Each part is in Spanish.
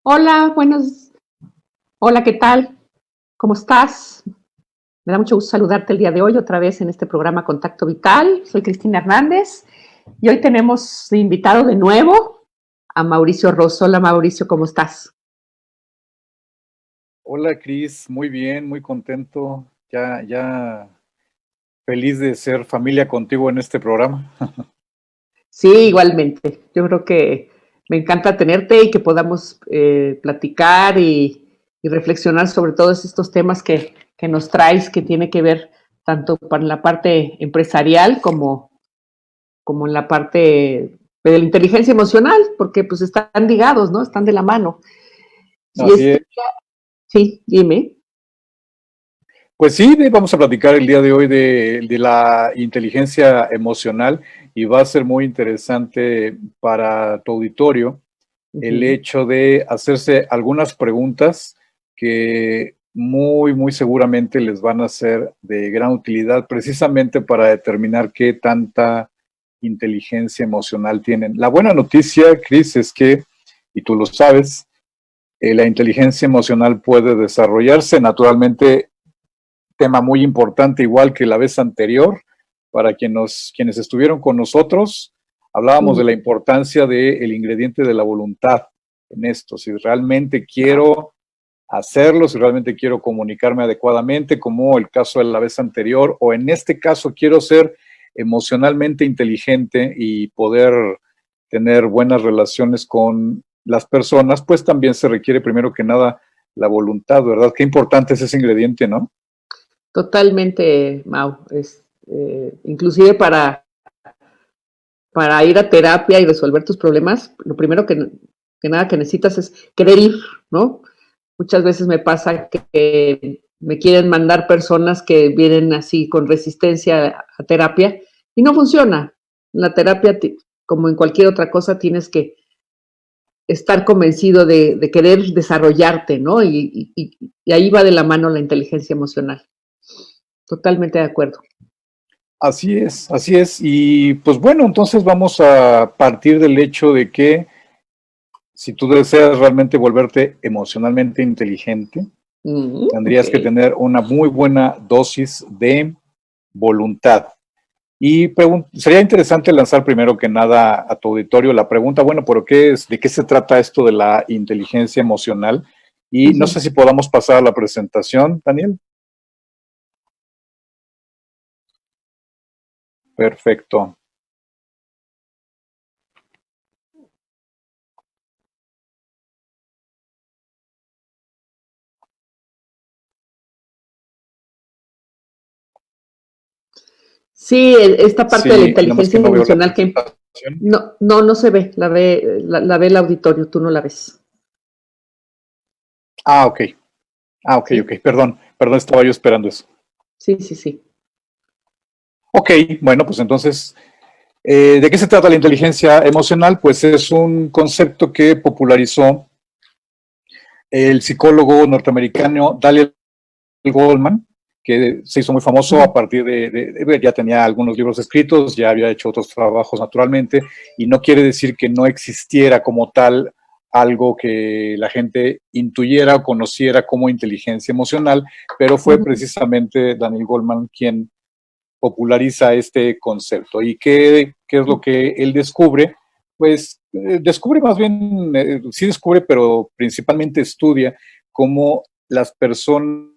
Hola, hola, ¿qué tal? ¿Cómo estás? Me da mucho gusto saludarte el día de hoy otra vez en este programa Contacto Vital. Soy Cristina Hernández y hoy tenemos de invitado de nuevo a Mauricio Rosso. Hola Mauricio, ¿cómo estás? Hola Cris, muy bien, muy contento, ya feliz de ser familia contigo en este programa. Sí, igualmente. Yo creo que me encanta tenerte y que podamos platicar y reflexionar sobre todos estos temas que nos traes, que tiene que ver tanto para la parte empresarial como en la parte de la inteligencia emocional, porque pues están ligados, ¿no? Están de la mano. Y Así es. sí, dime. Pues sí, vamos a platicar el día de hoy de la inteligencia emocional y va a ser muy interesante para tu auditorio el Ujú. hecho de hacerse algunas preguntas que muy seguramente les van a ser de gran utilidad precisamente para determinar qué tanta inteligencia emocional tienen. La buena noticia, Cris, es que, y tú lo sabes, la inteligencia emocional puede desarrollarse naturalmente, tema muy importante, igual que la vez anterior, para quienes estuvieron con nosotros, hablábamos de la importancia del ingrediente de la voluntad en esto. Si realmente quiero hacerlo, si realmente quiero comunicarme adecuadamente, como el caso de la vez anterior, o en este caso quiero ser emocionalmente inteligente y poder tener buenas relaciones con las personas, pues también se requiere primero que nada la voluntad, ¿verdad? Qué importante es ese ingrediente, ¿no? Totalmente, Mau. Inclusive para ir a terapia y resolver tus problemas, lo primero que nada que necesitas es querer ir, ¿no? Muchas veces me pasa que me quieren mandar personas que vienen así con resistencia a terapia y no funciona. La terapia, como en cualquier otra cosa, tienes que estar convencido de querer desarrollarte, ¿no? Y ahí va de la mano la inteligencia emocional. Totalmente de acuerdo. Así es, así es. Y pues bueno, entonces vamos a partir del hecho de que si tú deseas realmente volverte emocionalmente inteligente, Ok. tendrías que tener una muy buena dosis de voluntad. Y sería interesante lanzar primero que nada a tu auditorio la pregunta, bueno, ¿pero de qué se trata esto de la inteligencia emocional? Y no sé si podamos pasar a la presentación, Daniel. Perfecto. Sí, esta parte de la Sí, nada más que inteligencia no veo la emocional que presentación. no se ve, la ve el auditorio, tú no la ves. Ah, ok. Ah, ok, ¿Sí? ok. Perdón, estaba yo esperando eso. Sí, sí, sí. Ok, bueno, pues entonces, ¿de qué se trata la inteligencia emocional? Pues es un concepto que popularizó el psicólogo norteamericano Daniel Goleman, que se hizo muy famoso a partir ya tenía algunos libros escritos, ya había hecho otros trabajos naturalmente, y no quiere decir que no existiera como tal algo que la gente intuyera o conociera como inteligencia emocional, pero fue precisamente Daniel Goleman quien populariza este concepto. ¿Y qué es lo que él descubre? Pues descubre más bien, sí descubre, pero principalmente estudia cómo las personas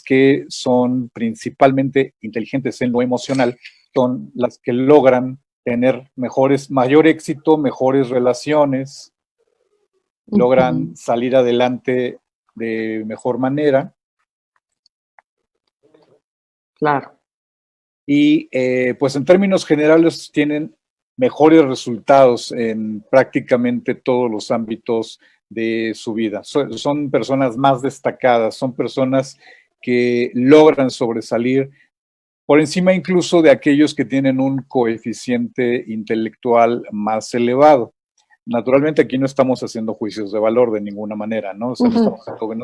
que son principalmente inteligentes en lo emocional son las que logran tener mayor éxito, mejores relaciones, logran salir adelante de mejor manera. Claro. Y pues en términos generales tienen mejores resultados en prácticamente todos los ámbitos de su vida. Son personas más destacadas, son personas que logran sobresalir por encima incluso de aquellos que tienen un coeficiente intelectual más elevado. Naturalmente aquí no estamos haciendo juicios de valor de ninguna manera, ¿no? O sea,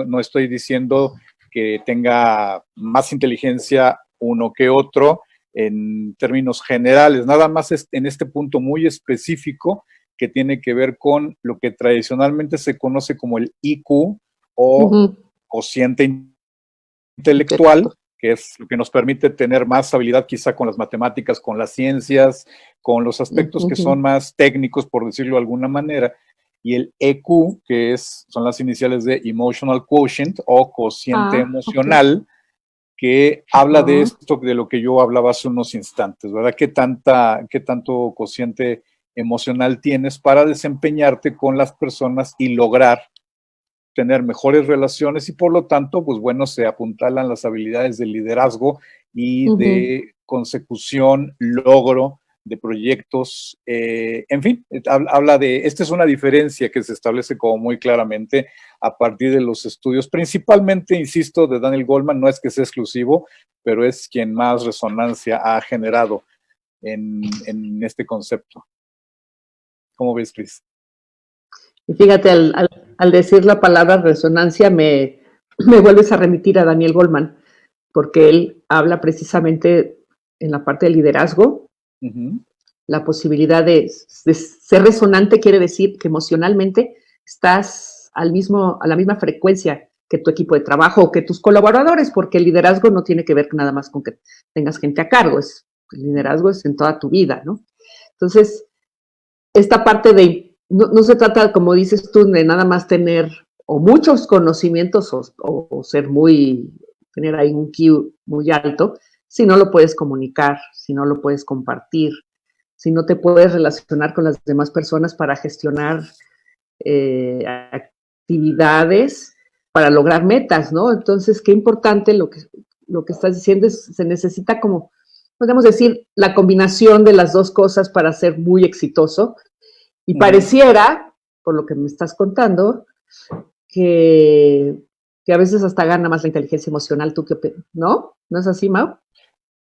no estoy diciendo que tenga más inteligencia uno que otro en términos generales, nada más en este punto muy específico que tiene que ver con lo que tradicionalmente se conoce como el IQ o cociente intelectual, que es lo que nos permite tener más habilidad quizá con las matemáticas, con las ciencias, con los aspectos que son más técnicos, por decirlo de alguna manera, y el EQ, que son las iniciales de Emotional Quotient o cociente emocional, que habla de esto, de lo que yo hablaba hace unos instantes, ¿verdad? ¿Qué tanto cociente emocional tienes para desempeñarte con las personas y lograr tener mejores relaciones y por lo tanto, pues bueno, se apuntalan las habilidades de liderazgo y de consecución, logro de proyectos, en fin, habla de, esta es una diferencia que se establece como muy claramente a partir de los estudios, principalmente, insisto, de Daniel Goleman, no es que sea exclusivo, pero es quien más resonancia ha generado en este concepto. ¿Cómo ves, Cris? Y fíjate, al decir la palabra resonancia, me vuelves a remitir a Daniel Goleman, porque él habla precisamente en la parte de liderazgo. La posibilidad de ser resonante quiere decir que emocionalmente estás a la misma frecuencia que tu equipo de trabajo o que tus colaboradores, porque el liderazgo no tiene que ver nada más con que tengas gente a cargo, el liderazgo es en toda tu vida, ¿no? Entonces, esta parte de no se trata, como dices tú, de nada más tener o muchos conocimientos o tener ahí un Q muy alto, si no lo puedes comunicar, si no lo puedes compartir, si no te puedes relacionar con las demás personas para gestionar actividades, para lograr metas, ¿no? Entonces, qué importante lo que estás diciendo se necesita como, podemos decir, la combinación de las dos cosas para ser muy exitoso. Y pareciera, por lo que me estás contando, que a veces hasta gana más la inteligencia emocional. ¿Tú qué opinas? ¿No? ¿No es así, Mau?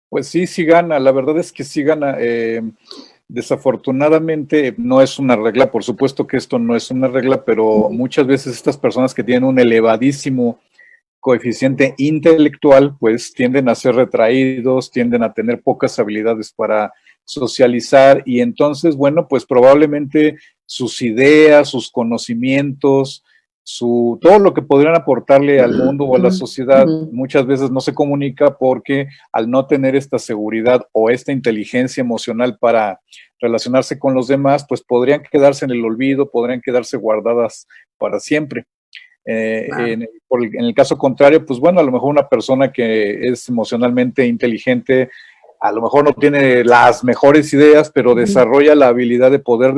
Pues sí gana. La verdad es que sí gana. Desafortunadamente no es una regla. Por supuesto que esto no es una regla, pero muchas veces estas personas que tienen un elevadísimo coeficiente intelectual, pues tienden a ser retraídos, tienden a tener pocas habilidades para socializar y entonces, bueno, pues probablemente sus ideas, sus conocimientos, todo lo que podrían aportarle al mundo o a la sociedad muchas veces no se comunica porque al no tener esta seguridad o esta inteligencia emocional para relacionarse con los demás, pues podrían quedarse en el olvido, podrían quedarse guardadas para siempre. En el caso contrario, pues bueno, a lo mejor una persona que es emocionalmente inteligente, a lo mejor no tiene las mejores ideas, pero desarrolla la habilidad de poder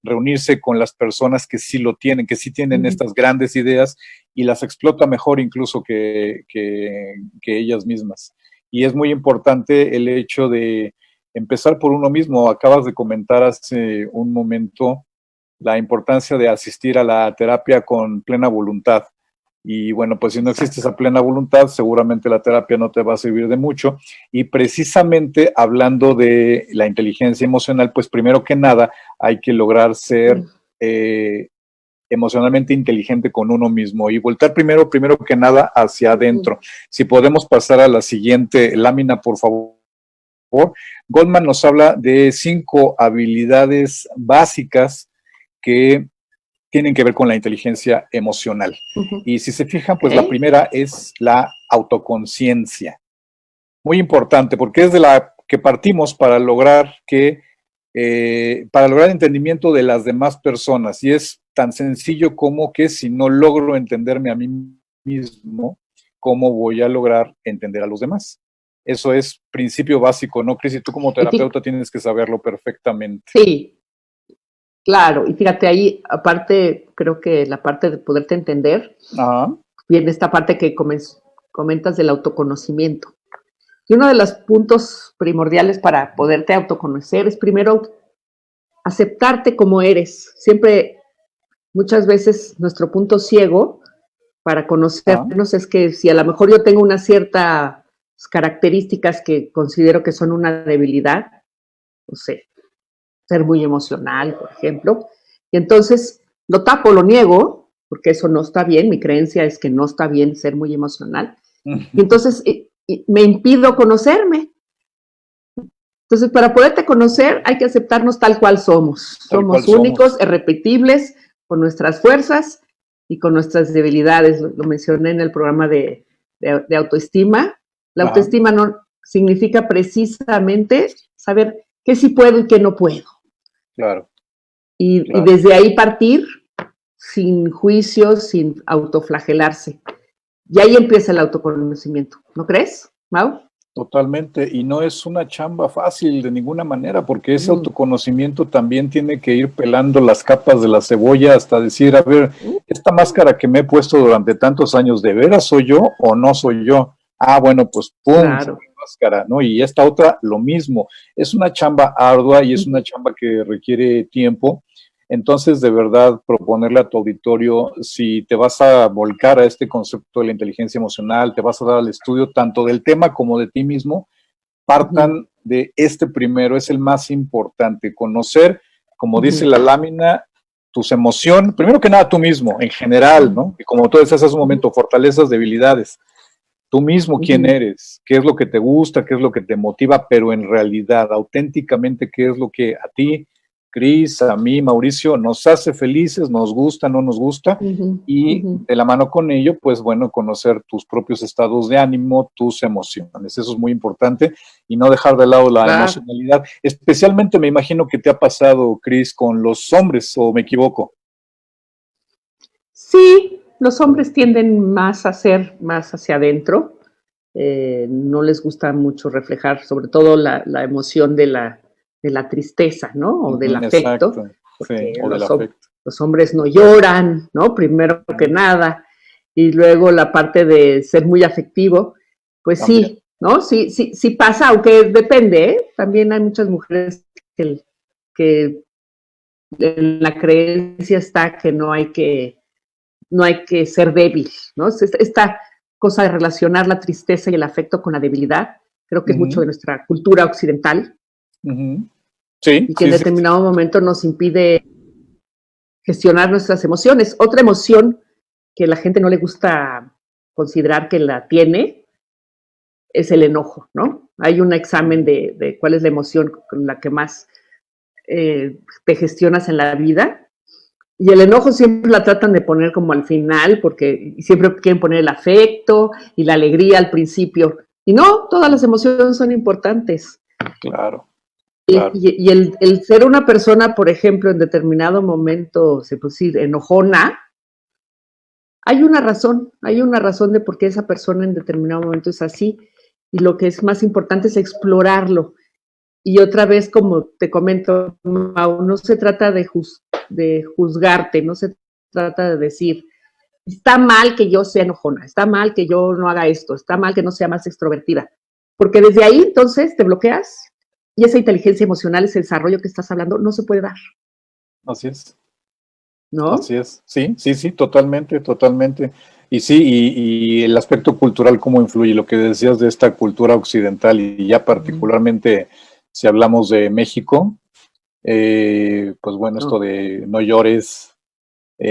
reunirse con las personas que sí lo tienen, que sí tienen estas grandes ideas y las explota mejor incluso que ellas mismas. Y es muy importante el hecho de empezar por uno mismo. Acabas de comentar hace un momento la importancia de asistir a la terapia con plena voluntad. Y bueno, pues si no existe esa plena voluntad, seguramente la terapia no te va a servir de mucho. Y precisamente hablando de la inteligencia emocional, pues primero que nada hay que lograr ser emocionalmente inteligente con uno mismo y voltar primero que nada hacia adentro. Si podemos pasar a la siguiente lámina, por favor. Goleman nos habla de 5 habilidades básicas que tienen que ver con la inteligencia emocional. Y si se fijan, pues la primera es la autoconciencia. Muy importante, porque es de la que partimos para lograr el entendimiento de las demás personas. Y es tan sencillo como que si no logro entenderme a mí mismo, ¿cómo voy a lograr entender a los demás? Eso es principio básico, ¿no, Cris? Y tú como terapeuta tienes que saberlo perfectamente. Sí. Claro, y fíjate ahí, aparte, creo que la parte de poderte entender, viene esta parte que comentas del autoconocimiento. Y uno de los puntos primordiales para poderte autoconocer es primero aceptarte como eres. Siempre, muchas veces, nuestro punto ciego para conocernos es que si a lo mejor yo tengo unas ciertas características que considero que son una debilidad, no sé, ser muy emocional, por ejemplo, y entonces lo tapo, lo niego, porque eso no está bien, mi creencia es que no está bien ser muy emocional, y entonces me impido conocerme. Entonces, para poderte conocer, hay que aceptarnos tal cual somos. Somos únicos, irrepetibles, con nuestras fuerzas y con nuestras debilidades. Lo mencioné en el programa de autoestima. La autoestima no significa precisamente saber qué sí puedo y qué no puedo. Claro. Y desde ahí partir sin juicios, sin autoflagelarse. Y ahí empieza el autoconocimiento. ¿No crees, Mau? Totalmente, y no es una chamba fácil de ninguna manera, porque ese autoconocimiento también tiene que ir pelando las capas de la cebolla hasta decir, a ver, esta máscara que me he puesto durante tantos años, ¿de veras soy yo o no soy yo? Ah, bueno, pues pum, claro. Máscara, ¿no? Y esta otra, lo mismo. Es una chamba ardua y es una chamba que requiere tiempo. Entonces, de verdad, proponerle a tu auditorio, si te vas a volcar a este concepto de la inteligencia emocional, te vas a dar al estudio tanto del tema como de ti mismo, partan de este primero, es el más importante, conocer, como dice la lámina, tus emociones, primero que nada tú mismo, en general, ¿no? Y como tú decías hace un momento, fortalezas, debilidades. Tú mismo, quién eres, qué es lo que te gusta, qué es lo que te motiva, pero en realidad, auténticamente, qué es lo que a ti, Cris, a mí, Mauricio, nos hace felices, nos gusta, no nos gusta, y de la mano con ello, pues bueno, conocer tus propios estados de ánimo, tus emociones, eso es muy importante, y no dejar de lado la emocionalidad. Especialmente me imagino que te ha pasado, Cris, con los hombres, ¿o me equivoco? Sí, los hombres tienden más a ser más hacia adentro, no les gusta mucho reflejar, sobre todo la emoción de la tristeza, ¿no? O del afecto. Exacto, sí, o del afecto. Los hombres no lloran, ¿no? Primero que nada, y luego la parte de ser muy afectivo, pues también. Sí, ¿no? Sí pasa, aunque depende, ¿eh? También hay muchas mujeres que en la creencia está que no hay que ser débil, ¿no? Esta cosa de relacionar la tristeza y el afecto con la debilidad, creo que es mucho de nuestra cultura occidental. Sí. Y que en determinado momento nos impide gestionar nuestras emociones. Otra emoción que la gente no le gusta considerar que la tiene es el enojo, ¿no? Hay un examen de cuál es la emoción con la que más te gestionas en la vida. Y el enojo siempre la tratan de poner como al final, porque siempre quieren poner el afecto y la alegría al principio. Y no, todas las emociones son importantes. Claro. Y el ser una persona, por ejemplo, en determinado momento, se puede decir, enojona, hay una razón de por qué esa persona en determinado momento es así. Y lo que es más importante es explorarlo. Y otra vez, como te comento, Mau, no se trata de juzgarte, no se trata de decir, está mal que yo sea enojona, está mal que yo no haga esto, está mal que no sea más extrovertida. Porque desde ahí, entonces, te bloqueas y esa inteligencia emocional, ese desarrollo que estás hablando, no se puede dar. Así es. ¿No? Así es. Sí, totalmente. Y sí, y el aspecto cultural, cómo influye, lo que decías de esta cultura occidental y ya particularmente si hablamos de México, pues bueno, esto de no llores,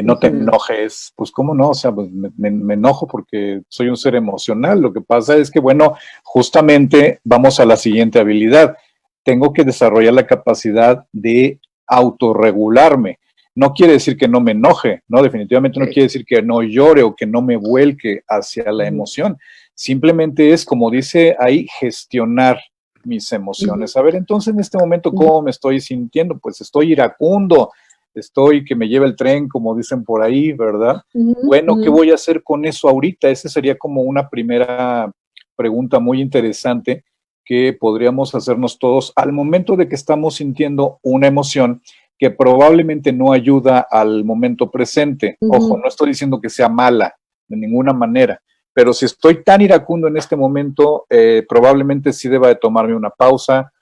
no te enojes, pues cómo no, o sea, pues me enojo porque soy un ser emocional. Lo que pasa es que, bueno, justamente vamos a la siguiente habilidad. Tengo que desarrollar la capacidad de autorregularme. No quiere decir que no me enoje, ¿no? Definitivamente no quiere decir que no llore o que no me vuelque hacia la emoción. Simplemente es, como dice ahí, gestionar mis emociones. A ver, entonces en este momento, ¿cómo me estoy sintiendo? Pues estoy iracundo, estoy que me lleva el tren, como dicen por ahí, ¿verdad? Bueno, ¿qué voy a hacer con eso ahorita? Esa sería como una primera pregunta muy interesante que podríamos hacernos todos al momento de que estamos sintiendo una emoción que probablemente no ayuda al momento presente. Ojo, no estoy diciendo que sea mala de ninguna manera, pero si estoy tan iracundo en este momento, probablemente sí deba de tomarme una pausa.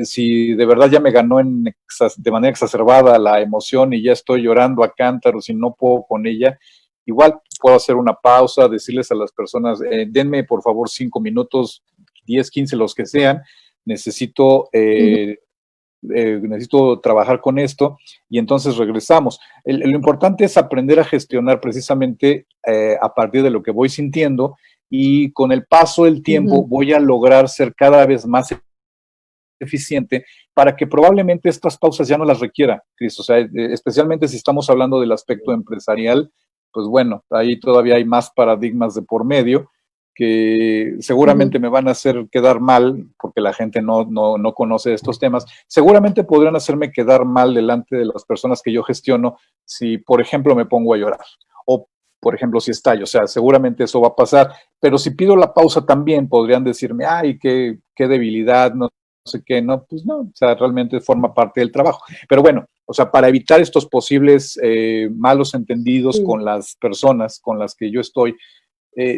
Si de verdad ya me ganó de manera exacerbada la emoción y ya estoy llorando a cántaros y no puedo con ella, igual puedo hacer una pausa, decirles a las personas, denme por favor 5 minutos, 10, 15, los que sean, necesito trabajar con esto y entonces regresamos. Lo importante es aprender a gestionar precisamente a partir de lo que voy sintiendo y con el paso del tiempo voy a lograr ser cada vez más eficiente para que probablemente estas pausas ya no las requiera, Cris. O sea, especialmente si estamos hablando del aspecto empresarial, pues bueno, ahí todavía hay más paradigmas de por medio que seguramente me van a hacer quedar mal, porque la gente no conoce estos temas. Seguramente podrán hacerme quedar mal delante de las personas que yo gestiono si, por ejemplo, me pongo a llorar. O, por ejemplo, si estallo. O sea, seguramente eso va a pasar. Pero si pido la pausa también, podrían decirme, ay, qué debilidad, no sé qué. No, pues no. O sea, realmente forma parte del trabajo. Pero bueno, o sea, para evitar estos posibles malos entendidos con las personas con las que yo estoy,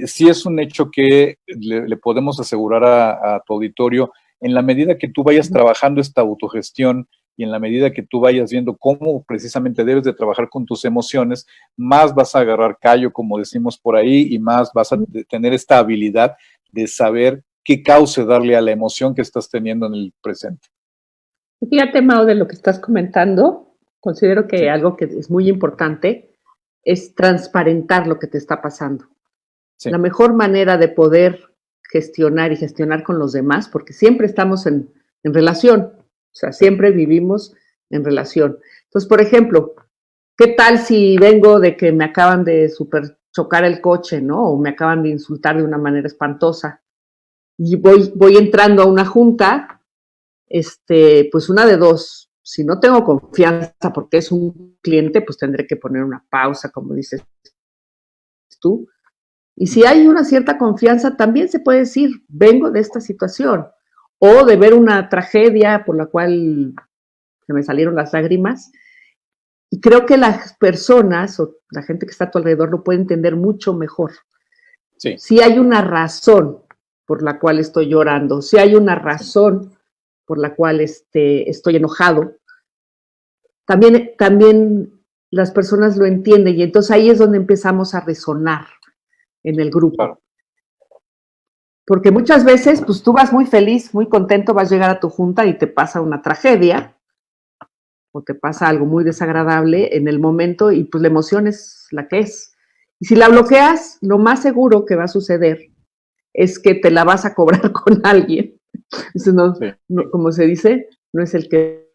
sí es un hecho que le podemos asegurar a tu auditorio, en la medida que tú vayas trabajando esta autogestión y en la medida que tú vayas viendo cómo precisamente debes de trabajar con tus emociones, más vas a agarrar callo, como decimos por ahí, y más vas a tener esta habilidad de saber qué cauce darle a la emoción que estás teniendo en el presente. Fíjate, Mao, de lo que estás comentando, considero que algo que es muy importante es transparentar lo que te está pasando. Sí. La mejor manera de poder gestionar con los demás, porque siempre estamos en relación, o sea, siempre vivimos en relación. Entonces, por ejemplo, ¿qué tal si vengo de que me acaban de super chocar el coche, ¿no? O me acaban de insultar de una manera espantosa y voy entrando a una junta, pues una de dos, si no tengo confianza porque es un cliente, pues tendré que poner una pausa, como dices tú. Y si hay una cierta confianza, también se puede decir, vengo de esta situación, o de ver una tragedia por la cual se me salieron las lágrimas. Y creo que las personas o la gente que está a tu alrededor lo puede entender mucho mejor. Sí. Si hay una razón por la cual estoy llorando, si hay una razón por la cual estoy enojado, también las personas lo entienden y entonces ahí es donde empezamos a resonar en el grupo. Claro. Porque muchas veces, pues tú vas muy feliz, muy contento, vas a llegar a tu junta y te pasa una tragedia o te pasa algo muy desagradable en el momento y pues la emoción es la que es. Y si la bloqueas, lo más seguro que va a suceder es que te la vas a cobrar con alguien. Entonces, no, como se dice, no es el que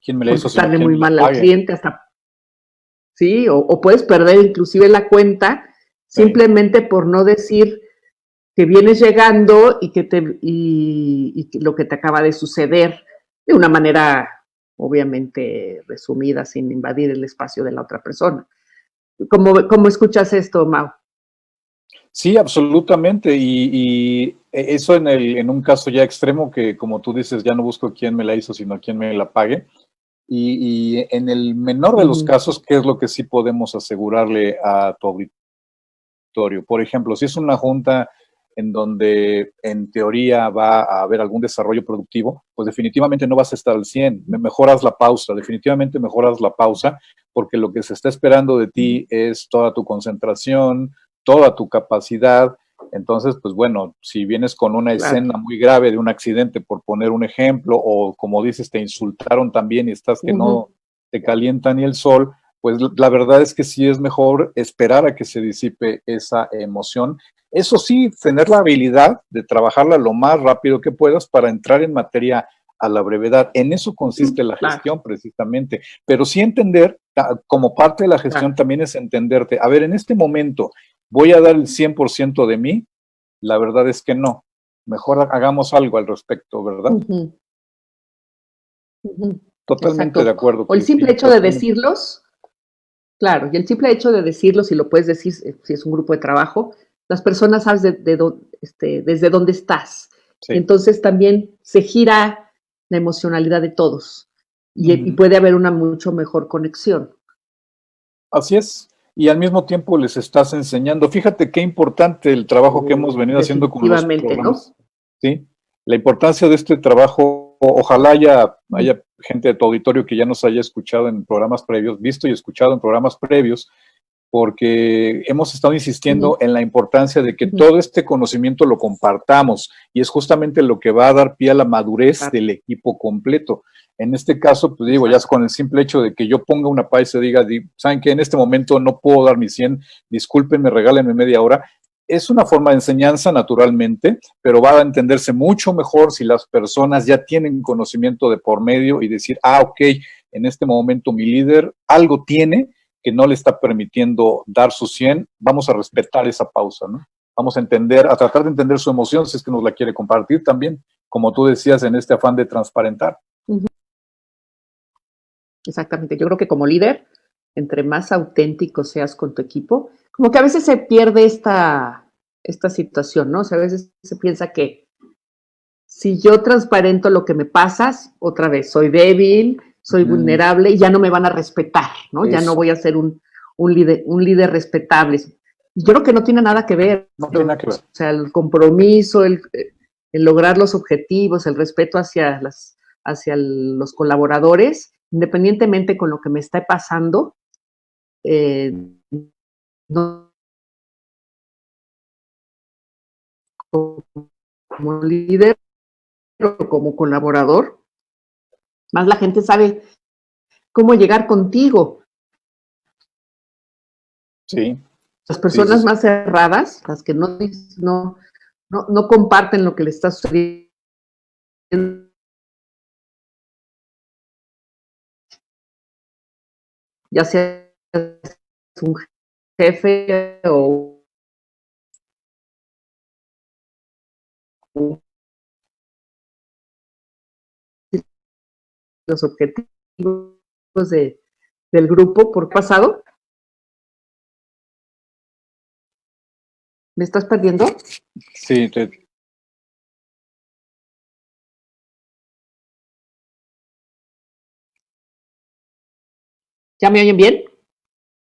¿quién me le hizo? Darle muy mal al cliente hasta... Sí, o puedes perder inclusive la cuenta simplemente por no decir que vienes llegando y lo que te acaba de suceder de una manera obviamente resumida, sin invadir el espacio de la otra persona. ¿Cómo escuchas esto, Mau? Sí, absolutamente. Y eso en un caso ya extremo que, como tú dices, ya no busco quién me la hizo, sino quién me la pague. Y en el menor de los casos, ¿qué es lo que sí podemos asegurarle a tu auditorio? Por ejemplo, si es una junta en donde en teoría va a haber algún desarrollo productivo, pues definitivamente no vas a estar al 100. Mejoras la pausa, definitivamente mejoras la pausa, porque lo que se está esperando de ti es toda tu concentración, toda tu capacidad. Entonces, pues bueno, si vienes con una escena muy grave de un accidente, por poner un ejemplo, o como dices, te insultaron también y estás que no te calienta ni el sol, pues la verdad es que sí es mejor esperar a que se disipe esa emoción. Eso sí, tener la habilidad de trabajarla lo más rápido que puedas para entrar en materia a la brevedad. En eso consiste la gestión precisamente, pero sí entender, como parte de la gestión también es entenderte, a ver, en este momento, ¿voy a dar el 100% de mí? La verdad es que no. Mejor hagamos algo al respecto, ¿verdad? Totalmente de acuerdo. O el simple hecho de decirlos, claro, y el simple hecho de decirlos, y lo puedes decir si es un grupo de trabajo, las personas saben desde dónde estás. Sí. Entonces también se gira la emocionalidad de todos y puede haber una mucho mejor conexión. Así es. Y al mismo tiempo les estás enseñando. Fíjate qué importante el trabajo que hemos venido haciendo con los programas. ¿No? ¿Sí? La importancia de este trabajo, ojalá haya gente de tu auditorio que ya nos haya escuchado en programas previos, visto y escuchado en programas previos, porque hemos estado insistiendo en la importancia de que todo este conocimiento lo compartamos y es justamente lo que va a dar pie a la madurez del equipo completo. En este caso, pues digo, ya con el simple hecho de que yo ponga una pausa y diga, ¿saben qué? En este momento no puedo dar mi 100, discúlpenme, regálenme media hora, es una forma de enseñanza naturalmente, pero va a entenderse mucho mejor si las personas ya tienen conocimiento de por medio y decir, ok, en este momento mi líder algo tiene que no le está permitiendo dar su 100, vamos a respetar esa pausa, ¿no? Vamos a entender, a tratar de entender su emoción si es que nos la quiere compartir también, como tú decías, en este afán de transparentar. Exactamente, yo creo que como líder, entre más auténtico seas con tu equipo, como que a veces se pierde esta situación, ¿no? O sea, a veces se piensa que si yo transparento lo que me pasas, otra vez, soy débil, soy vulnerable y ya no me van a respetar, ¿no? Eso. Ya no voy a ser un líder respetable. Yo creo que no tiene nada que ver. No tiene nada que ver. O sea, el compromiso, el lograr los objetivos, el respeto hacia los colaboradores, independientemente con lo que me esté pasando, no, como líder o como colaborador, más la gente sabe cómo llegar contigo. Sí. Las personas más cerradas, las que no comparten lo que le está sucediendo, ya sea un jefe o los objetivos del grupo por pasado. ¿Me estás perdiendo? Sí, ¿Ya me oyen bien?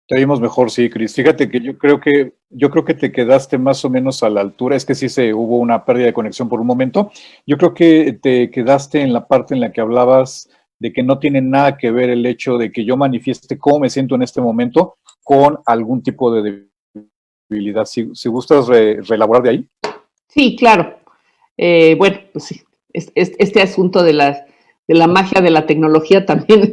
Te oímos mejor, sí, Cris. Fíjate que yo creo que te quedaste más o menos a la altura. Es que sí hubo una pérdida de conexión por un momento. Yo creo que te quedaste en la parte en la que hablabas de que no tiene nada que ver el hecho de que yo manifieste cómo me siento en este momento con algún tipo de debilidad. Si gustas reelaborar de ahí. Sí, claro. Bueno, pues sí, este asunto de la magia de la tecnología también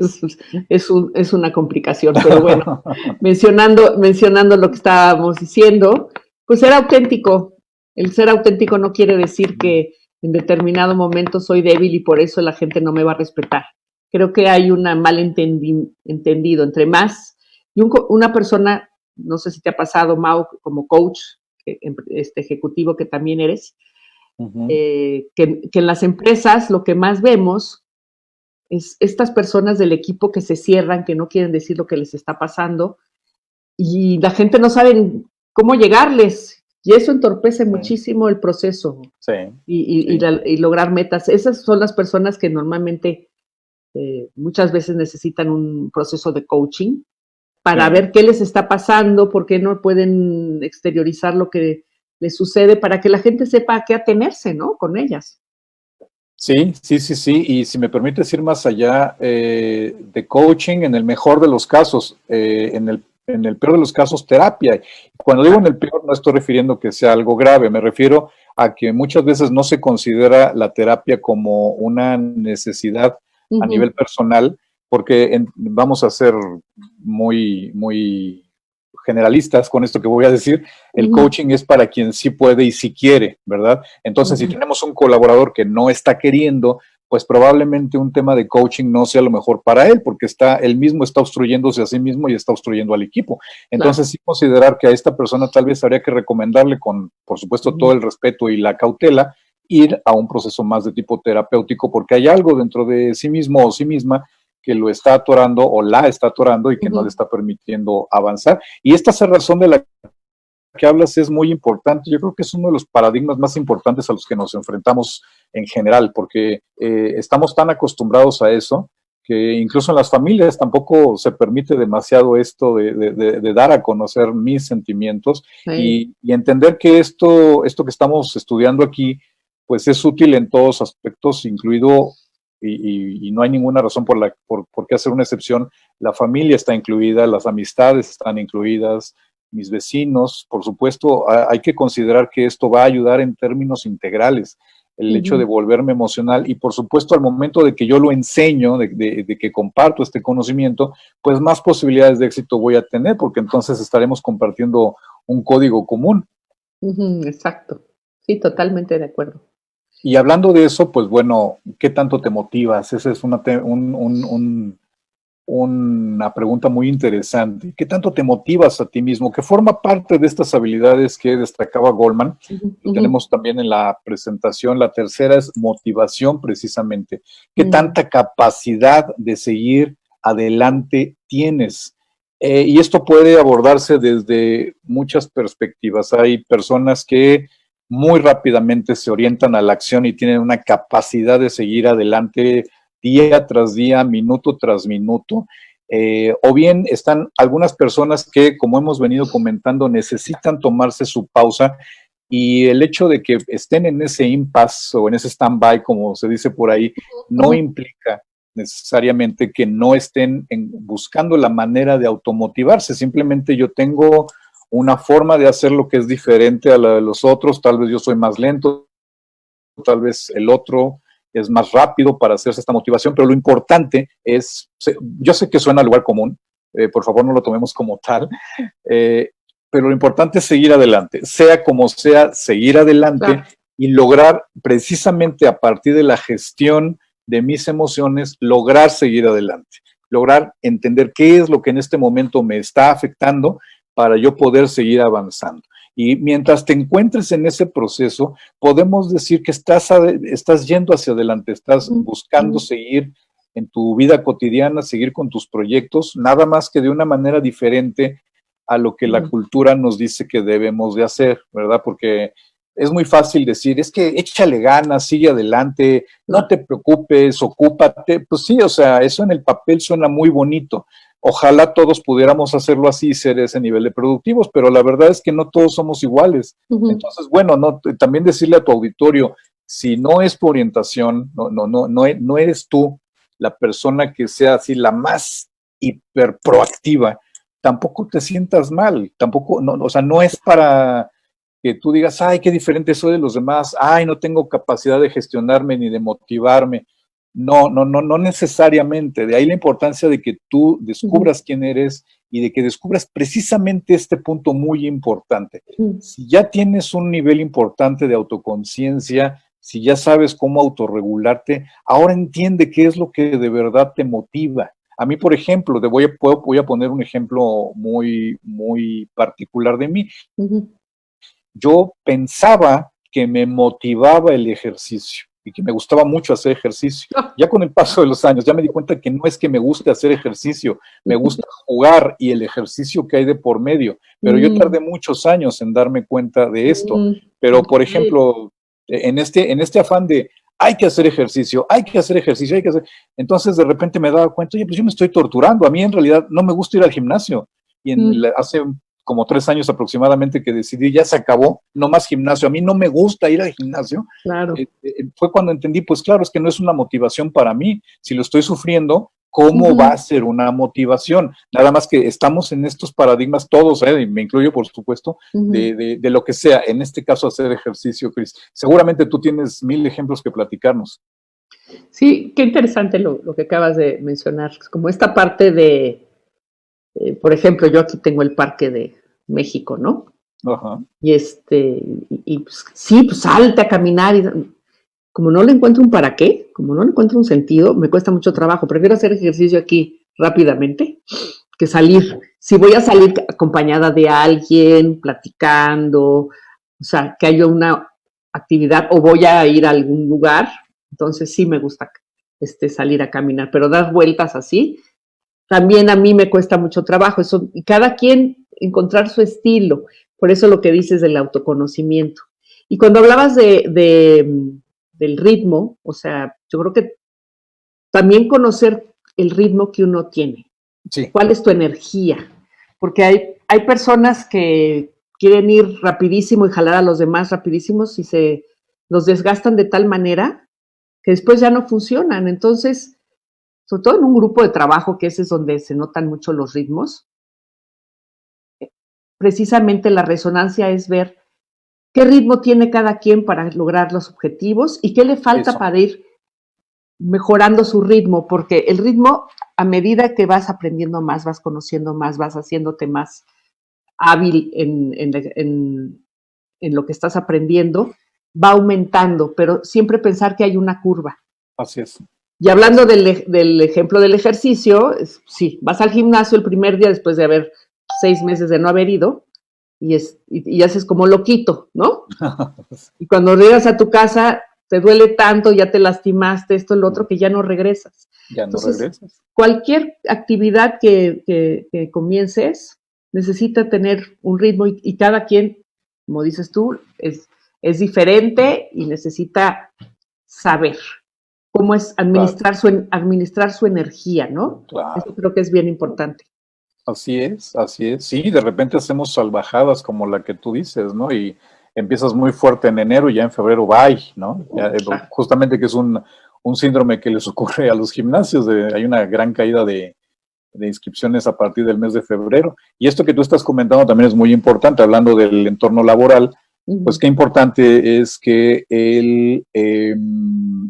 es una complicación, pero bueno, mencionando lo que estábamos diciendo, pues ser auténtico. El ser auténtico no quiere decir que en determinado momento soy débil y por eso la gente no me va a respetar. Creo que hay un malentendido entre más, y una persona, no sé si te ha pasado, Mau, como coach, ejecutivo que también eres, que en las empresas lo que más vemos es estas personas del equipo que se cierran, que no quieren decir lo que les está pasando y la gente no sabe cómo llegarles y eso entorpece muchísimo el proceso y lograr metas. Esas son las personas que normalmente muchas veces necesitan un proceso de coaching para ver qué les está pasando, por qué no pueden exteriorizar lo que les sucede, para que la gente sepa a qué atenerse, ¿no? Con ellas. Sí. Y si me permites ir más allá, de coaching, en el mejor de los casos, en el peor de los casos, terapia. Cuando digo en el peor, no estoy refiriendo que sea algo grave, me refiero a que muchas veces no se considera la terapia como una necesidad a nivel personal, porque vamos a ser muy, muy generalistas con esto que voy a decir, el coaching es para quien sí puede y sí quiere, ¿verdad? Entonces, si tenemos un colaborador que no está queriendo, pues probablemente un tema de coaching no sea lo mejor para él, porque él mismo está obstruyéndose a sí mismo y está obstruyendo al equipo. Entonces, sí considerar que a esta persona tal vez habría que recomendarle con, por supuesto, todo el respeto y la cautela, ir a un proceso más de tipo terapéutico, porque hay algo dentro de sí mismo o sí misma que lo está atorando o la está atorando y que no le está permitiendo avanzar. Y esta cerrazón de la que hablas es muy importante. Yo creo que es uno de los paradigmas más importantes a los que nos enfrentamos en general, porque estamos tan acostumbrados a eso que incluso en las familias tampoco se permite demasiado esto de dar a conocer mis sentimientos y entender que esto que estamos estudiando aquí, pues es útil en todos aspectos, incluido y no hay ninguna razón por qué hacer una excepción. La familia está incluida, las amistades están incluidas, mis vecinos, por supuesto, hay que considerar que esto va a ayudar en términos integrales, el hecho de volverme emocional y por supuesto al momento de que yo lo enseño, de que comparto este conocimiento, pues más posibilidades de éxito voy a tener porque entonces estaremos compartiendo un código común. Exacto. Sí, totalmente de acuerdo. Y hablando de eso, pues bueno, ¿qué tanto te motivas? Esa es una pregunta muy interesante. ¿Qué tanto te motivas a ti mismo? Que forma parte de estas habilidades que destacaba Goldman. Ujú, Lo ujú, tenemos también en la presentación. La tercera es motivación, precisamente. ¿Qué mm, tanta capacidad de seguir adelante tienes? Y esto puede abordarse desde muchas perspectivas. Hay personas que muy rápidamente se orientan a la acción y tienen una capacidad de seguir adelante día tras día, minuto tras minuto. O bien están algunas personas que, como hemos venido comentando, necesitan tomarse su pausa y el hecho de que estén en ese impasse o en ese stand-by, como se dice por ahí, no ujú, implica necesariamente que no estén buscando la manera de automotivarse. Simplemente yo tengo una forma de hacer lo que es diferente a la de los otros. Tal vez yo soy más lento, tal vez el otro es más rápido para hacerse esta motivación, pero lo importante es, yo sé que suena a lugar común, por favor no lo tomemos como tal, eh, pero lo importante es seguir adelante, sea como sea, seguir adelante claro. y lograr precisamente a partir de la gestión de mis emociones, lograr seguir adelante, lograr entender qué es lo que en este momento me está afectando para yo poder seguir avanzando. Y mientras te encuentres en ese proceso, podemos decir que estás yendo hacia adelante, estás Ujú, buscando ujú, seguir en tu vida cotidiana, seguir con tus proyectos, nada más que de una manera diferente a lo que la ujú, cultura nos dice que debemos de hacer, ¿verdad? Porque es muy fácil decir, es que échale ganas, sigue adelante, no claro. te preocupes, ocúpate. Pues sí, o sea, eso en el papel suena muy bonito. Ojalá todos pudiéramos hacerlo así y ser ese nivel de productivos, pero la verdad es que no todos somos iguales. Ujú, Entonces, bueno, no, también decirle a tu auditorio, si no es tu orientación, no eres tú la persona que sea así la más hiper proactiva, tampoco te sientas mal, tampoco, no, o sea, no es para que tú digas, ay, qué diferente soy de los demás, ay, no tengo capacidad de gestionarme ni de motivarme. No necesariamente. De ahí la importancia de que tú ujú, descubras quién eres y de que descubras precisamente este punto muy importante. ujú, Si ya tienes un nivel importante de autoconciencia, si ya sabes cómo autorregularte, ahora entiende qué es lo que de verdad te motiva. A mí, por ejemplo, voy a poner un ejemplo muy particular de mí. ujú. Yo pensaba que me motivaba el ejercicio y que me gustaba mucho hacer ejercicio. Ah, Ya con el paso de los años, ya me di cuenta que no es que me guste hacer ejercicio, me gusta jugar y el ejercicio que hay de por medio, pero yo mm, tardé muchos años en darme cuenta de esto. mm, Pero, por ok. ejemplo, en este afán de hay que hacer ejercicio, hay que hacer ejercicio, hay que hacer. Entonces, de repente me daba cuenta, oye, pues yo me estoy torturando. A mí en realidad no me gusta ir al gimnasio. Y Mm, hace como 3 años aproximadamente que decidí, ya se acabó, no más gimnasio. A mí no me gusta ir al gimnasio. claro. Fue cuando entendí, pues claro, es que no es una motivación para mí. Si lo estoy sufriendo, ¿cómo va a Ujú, ser una motivación? Nada más que estamos en estos paradigmas todos, y me incluyo por supuesto, ujú. de lo que sea, en este caso hacer ejercicio, Cris. Seguramente tú tienes 1000 ejemplos que platicarnos. Sí, qué interesante lo que acabas de mencionar. Como esta parte de, por ejemplo, yo aquí tengo el Parque de México, ¿no? Ajá. Y pues, sí, pues salte a caminar. Como no le encuentro un para qué, como no le encuentro un sentido, me cuesta mucho trabajo. Prefiero hacer ejercicio aquí rápidamente que salir. Si voy a salir acompañada de alguien, platicando, o sea, que haya una actividad o voy a ir a algún lugar, entonces sí me gusta salir a caminar, pero dar vueltas así, también a mí me cuesta mucho trabajo. Eso, y cada quien encontrar su estilo. Por eso lo que dices del autoconocimiento. Y cuando hablabas del ritmo, o sea, yo creo que también conocer el ritmo que uno tiene. Sí, ¿Cuál es tu energía? Porque hay personas que quieren ir rapidísimo y jalar a los demás rapidísimos y se los desgastan de tal manera que después ya no funcionan. Entonces, sobre todo en un grupo de trabajo, que ese es donde se notan mucho los ritmos, precisamente la resonancia es ver qué ritmo tiene cada quien para lograr los objetivos y qué le falta eso. para ir mejorando su ritmo, porque el ritmo, a medida que vas aprendiendo más, vas conociendo más, vas haciéndote más hábil en lo que estás aprendiendo, va aumentando, pero siempre pensar que hay una curva. Así es. Y hablando del ejemplo del ejercicio, sí, vas al gimnasio el primer día después de haber 6 meses de no haber ido y haces como loquito, ¿no? Y cuando llegas a tu casa te duele tanto, ya te lastimaste, esto, lo otro, que ya no regresas. Ya no Entonces, regresas. cualquier actividad que comiences necesita tener un ritmo y cada quien, como dices tú, es diferente y necesita saber cómo es administrar, claro, administrar su energía, ¿no? Claro. Eso creo que es bien importante. Así es, así es. Sí, de repente hacemos salvajadas como la que tú dices, ¿no? Y empiezas muy fuerte en enero y ya en febrero bye, ¿no? Ya, justamente que es un síndrome que les ocurre a los gimnasios. Hay una gran caída de inscripciones a partir del mes de febrero. Y esto que tú estás comentando también es muy importante, hablando del entorno laboral. Pues qué importante es que el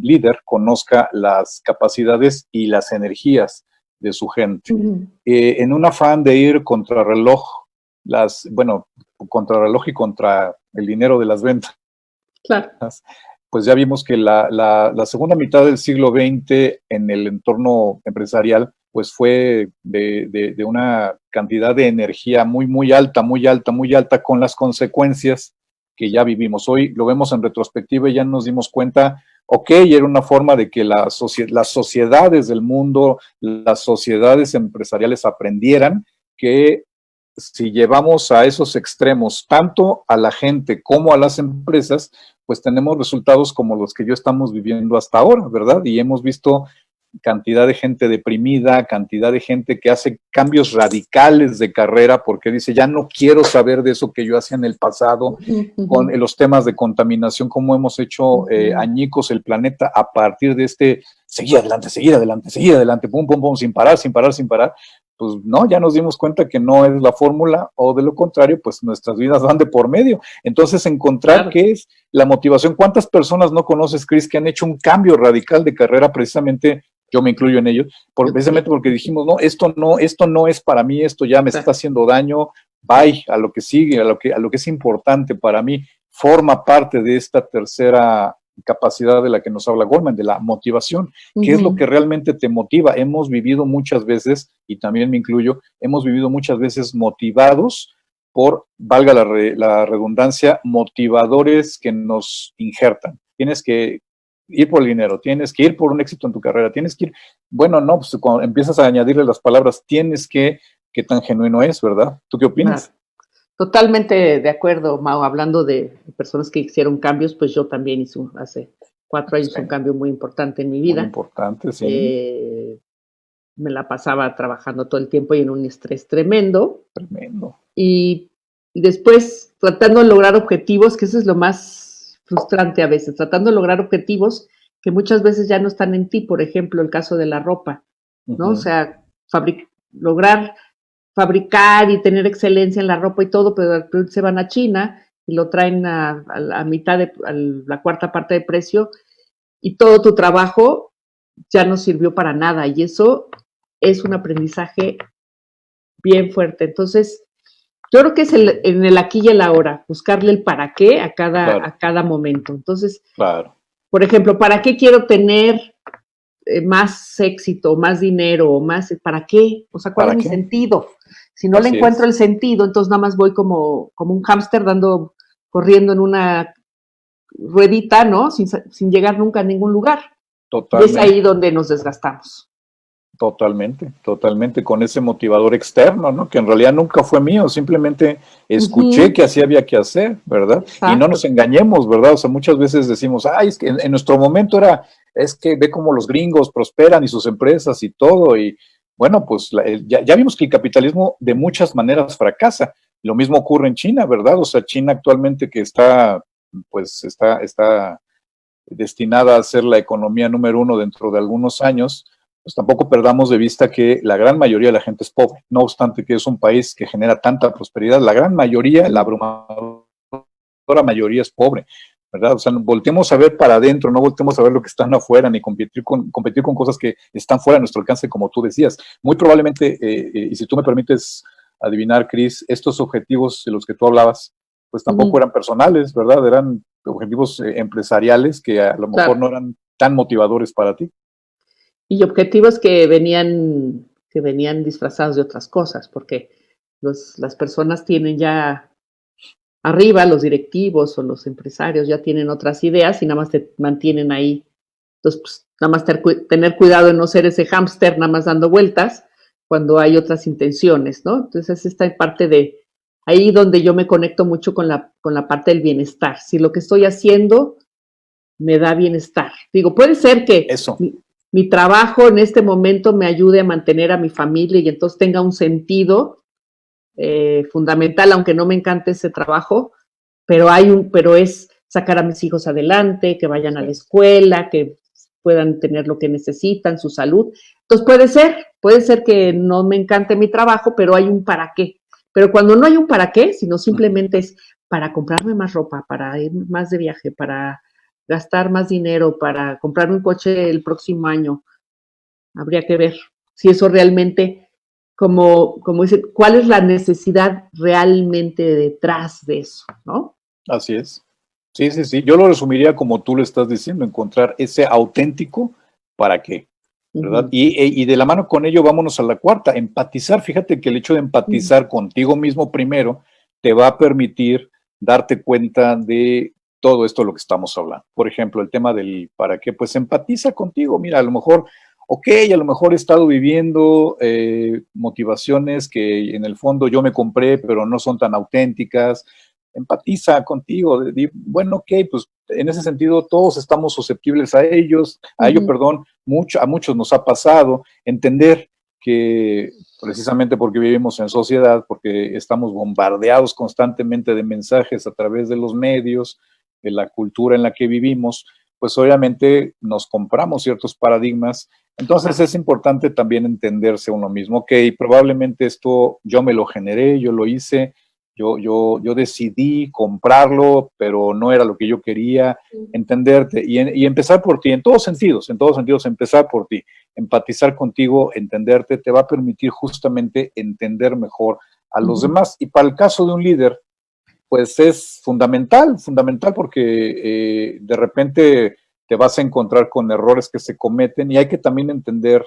líder conozca las capacidades y las energías de su gente. En un afán de ir contrarreloj, contrarreloj y contra el dinero de las ventas. Claro. Pues ya vimos que la segunda mitad del siglo XX en el entorno empresarial pues fue de una cantidad de energía muy, muy alta, muy alta, muy alta, con las consecuencias que ya vivimos. Hoy lo vemos en retrospectiva y ya nos dimos cuenta, ok, era una forma de que las sociedades del mundo, las sociedades empresariales aprendieran que si llevamos a esos extremos tanto a la gente como a las empresas, pues tenemos resultados como los que ya estamos viviendo hasta ahora, ¿verdad? Y hemos visto cantidad de gente deprimida, cantidad de gente que hace cambios radicales de carrera porque dice, ya no quiero saber de eso que yo hacía en el pasado, con los temas de contaminación, cómo hemos hecho añicos el planeta a partir de seguir adelante, pum, pum, pum, sin parar. Pues no, ya nos dimos cuenta que no es la fórmula, o de lo contrario, pues nuestras vidas van de por medio. Entonces, encontrar qué es la motivación. ¿Cuántas personas no conoces, Cris, que han hecho un cambio radical de carrera precisamente? Yo me incluyo en ellos, precisamente porque dijimos, no, esto no es para mí, esto ya me está haciendo daño, bye, a lo que sigue, a lo que es importante para mí, forma parte de esta tercera capacidad de la que nos habla Goleman, de la motivación. ¿Qué es lo que realmente te motiva? Hemos vivido muchas veces, y también me incluyo, hemos vivido muchas veces motivados por, valga la redundancia, motivadores que nos injertan. Tienes que ir por el dinero, tienes que ir por un éxito en tu carrera, tienes que ir, bueno, no, pues cuando empiezas a añadirle las palabras, tienes que, qué tan genuino es, ¿verdad? ¿Tú qué opinas? Totalmente de acuerdo, Mau. Hablando de personas que hicieron cambios, pues yo también hice hace 4 años un cambio muy importante en mi vida. Muy importante, sí. Me la pasaba trabajando todo el tiempo y en un estrés tremendo. Tremendo. Y después tratando de lograr objetivos, que eso es lo más frustrante a veces, tratando de lograr objetivos que muchas veces ya no están en ti. Por ejemplo, el caso de la ropa, ¿no? O sea, lograr fabricar y tener excelencia en la ropa y todo, pero se van a China y lo traen a mitad a la cuarta parte de precio, y todo tu trabajo ya no sirvió para nada, y eso es un aprendizaje bien fuerte. Entonces, yo creo que es en el aquí y el ahora, buscarle el para qué a cada momento. Entonces, por ejemplo, ¿para qué quiero tener más éxito, más dinero, ¿para qué? O sea, ¿cuál es mi sentido? Si no le encuentro el sentido, entonces nada más voy como un hámster corriendo en una ruedita, ¿no? Sin llegar nunca a ningún lugar. Totalmente. Y es ahí donde nos desgastamos. Totalmente, con ese motivador externo, ¿no? Que en realidad nunca fue mío, simplemente escuché que así había que hacer, ¿verdad? Exacto. Y no nos engañemos, ¿verdad? O sea, muchas veces decimos, es que en nuestro momento es que ve cómo los gringos prosperan y sus empresas y todo, y bueno, pues ya vimos que el capitalismo de muchas maneras fracasa. Lo mismo ocurre en China, ¿verdad? O sea, China actualmente que está destinada a ser la economía número 1 dentro de algunos años, pues tampoco perdamos de vista que la gran mayoría de la gente es pobre. No obstante que es un país que genera tanta prosperidad, la gran mayoría, la abrumadora mayoría es pobre, ¿verdad? O sea, volteemos a ver para adentro, no volteemos a ver lo que están afuera, ni competir con cosas que están fuera de nuestro alcance, como tú decías. Muy probablemente, y si tú me permites adivinar, Cris, estos objetivos de los que tú hablabas, pues tampoco eran personales, ¿verdad? Eran objetivos empresariales que a lo mejor no eran tan motivadores para ti. Y objetivos que venían disfrazados de otras cosas, porque las personas tienen ya arriba, los directivos o los empresarios ya tienen otras ideas y nada más te mantienen ahí. Entonces, pues, nada más tener cuidado de no ser ese hámster nada más dando vueltas cuando hay otras intenciones, ¿no? Entonces, esta parte de ahí donde yo me conecto mucho con la parte del bienestar. Si lo que estoy haciendo me da bienestar. Digo, puede ser que mi trabajo en este momento me ayude a mantener a mi familia y entonces tenga un sentido fundamental, aunque no me encante ese trabajo, pero es sacar a mis hijos adelante, que vayan a la escuela, que puedan tener lo que necesitan, su salud. Entonces puede ser que no me encante mi trabajo, pero hay un para qué. Pero cuando no hay un para qué, sino simplemente es para comprarme más ropa, para ir más de viaje, para gastar más dinero, para comprar un coche el próximo año, habría que ver si eso realmente, como dice, cuál es la necesidad realmente detrás de eso, ¿no? Así es. Sí, sí, sí. Yo lo resumiría como tú lo estás diciendo, encontrar ese auténtico para qué, ¿verdad? Y de la mano con ello, vámonos a la cuarta, empatizar. Fíjate que el hecho de empatizar contigo mismo primero te va a permitir darte cuenta de todo esto de lo que estamos hablando. Por ejemplo, el tema del para qué, pues empatiza contigo. Mira, a lo mejor, a lo mejor he estado viviendo motivaciones que en el fondo yo me compré, pero no son tan auténticas. Empatiza contigo, bueno, pues en ese sentido todos estamos susceptibles a ello, perdón, a muchos nos ha pasado, entender que precisamente porque vivimos en sociedad, porque estamos bombardeados constantemente de mensajes a través de los medios, de la cultura en la que vivimos, pues obviamente nos compramos ciertos paradigmas. Entonces es importante también entenderse uno mismo, probablemente esto yo me lo generé, yo lo hice, yo decidí comprarlo, pero no era lo que yo quería, entenderte y empezar por ti, en todos sentidos, empezar por ti, empatizar contigo, entenderte, te va a permitir justamente entender mejor a los demás. Y para el caso de un líder, pues es fundamental porque de repente te vas a encontrar con errores que se cometen y hay que también entender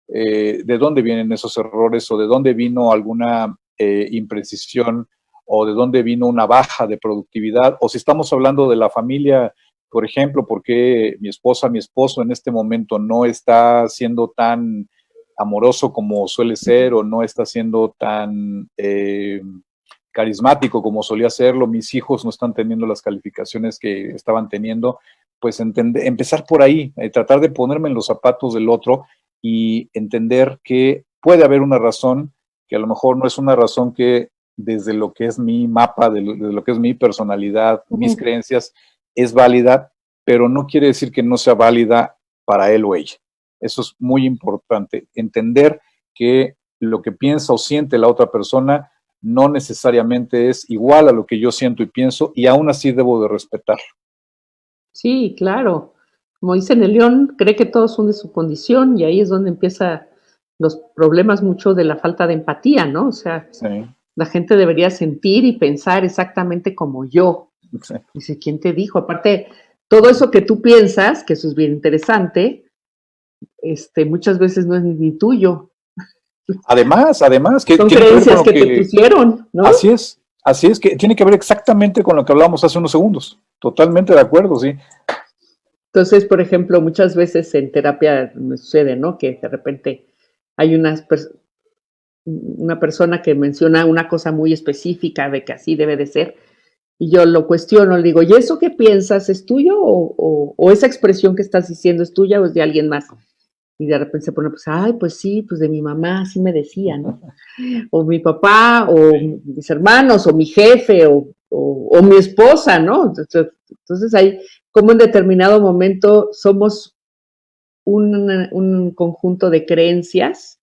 de dónde vienen esos errores o de dónde vino alguna imprecisión o de dónde vino una baja de productividad, o si estamos hablando de la familia, por ejemplo, por qué mi esposa, mi esposo en este momento no está siendo tan amoroso como suele ser o no está siendo tan carismático como solía serlo, mis hijos no están teniendo las calificaciones que estaban teniendo, pues empezar por ahí, tratar de ponerme en los zapatos del otro y entender que puede haber una razón, que a lo mejor no es una razón que desde lo que es mi mapa, de lo que es mi personalidad, mis creencias, es válida, pero no quiere decir que no sea válida para él o ella. Eso es muy importante, entender que lo que piensa o siente la otra persona no necesariamente es igual a lo que yo siento y pienso, y aún así debo de respetarlo. Sí, claro. Como dicen, el león cree que todos son de su condición y ahí es donde empiezan los problemas mucho de la falta de empatía, ¿no? O sea, la gente debería sentir y pensar exactamente como yo. Sí. Dice, ¿quién te dijo? Aparte, todo eso que tú piensas, que eso es bien interesante, muchas veces no es ni tuyo. Además, que son creencias que te pusieron, ¿no? Así es que tiene que ver exactamente con lo que hablábamos hace unos segundos. Totalmente de acuerdo, sí. Entonces, por ejemplo, muchas veces en terapia me sucede, ¿no? Que de repente hay una persona que menciona una cosa muy específica de que así debe de ser, y yo lo cuestiono, le digo, ¿y eso qué piensas? ¿Es tuyo o esa expresión que estás diciendo es tuya o es de alguien más? Y de repente se pone, pues, pues sí, pues de mi mamá, así me decía, ¿no? O mi papá, o mis hermanos, o mi jefe, o mi esposa, ¿no? Entonces hay como en determinado momento somos un conjunto de creencias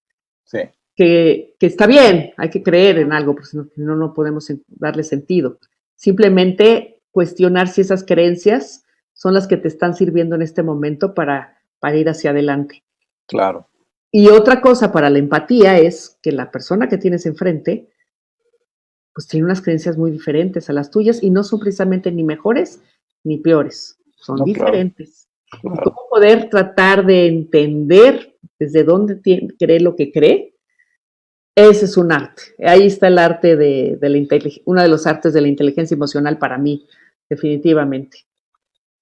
que está bien, hay que creer en algo, porque si no, no podemos darle sentido. Simplemente cuestionar si esas creencias son las que te están sirviendo en este momento para ir hacia adelante. Claro. Y otra cosa para la empatía es que la persona que tienes enfrente pues tiene unas creencias muy diferentes a las tuyas y no son precisamente ni mejores ni peores, son No, claro, diferentes. Y claro. cómo poder tratar de entender desde dónde cree lo que cree, ese es un arte. Ahí está el arte de la inteligencia, uno de los artes de la inteligencia emocional para mí, definitivamente.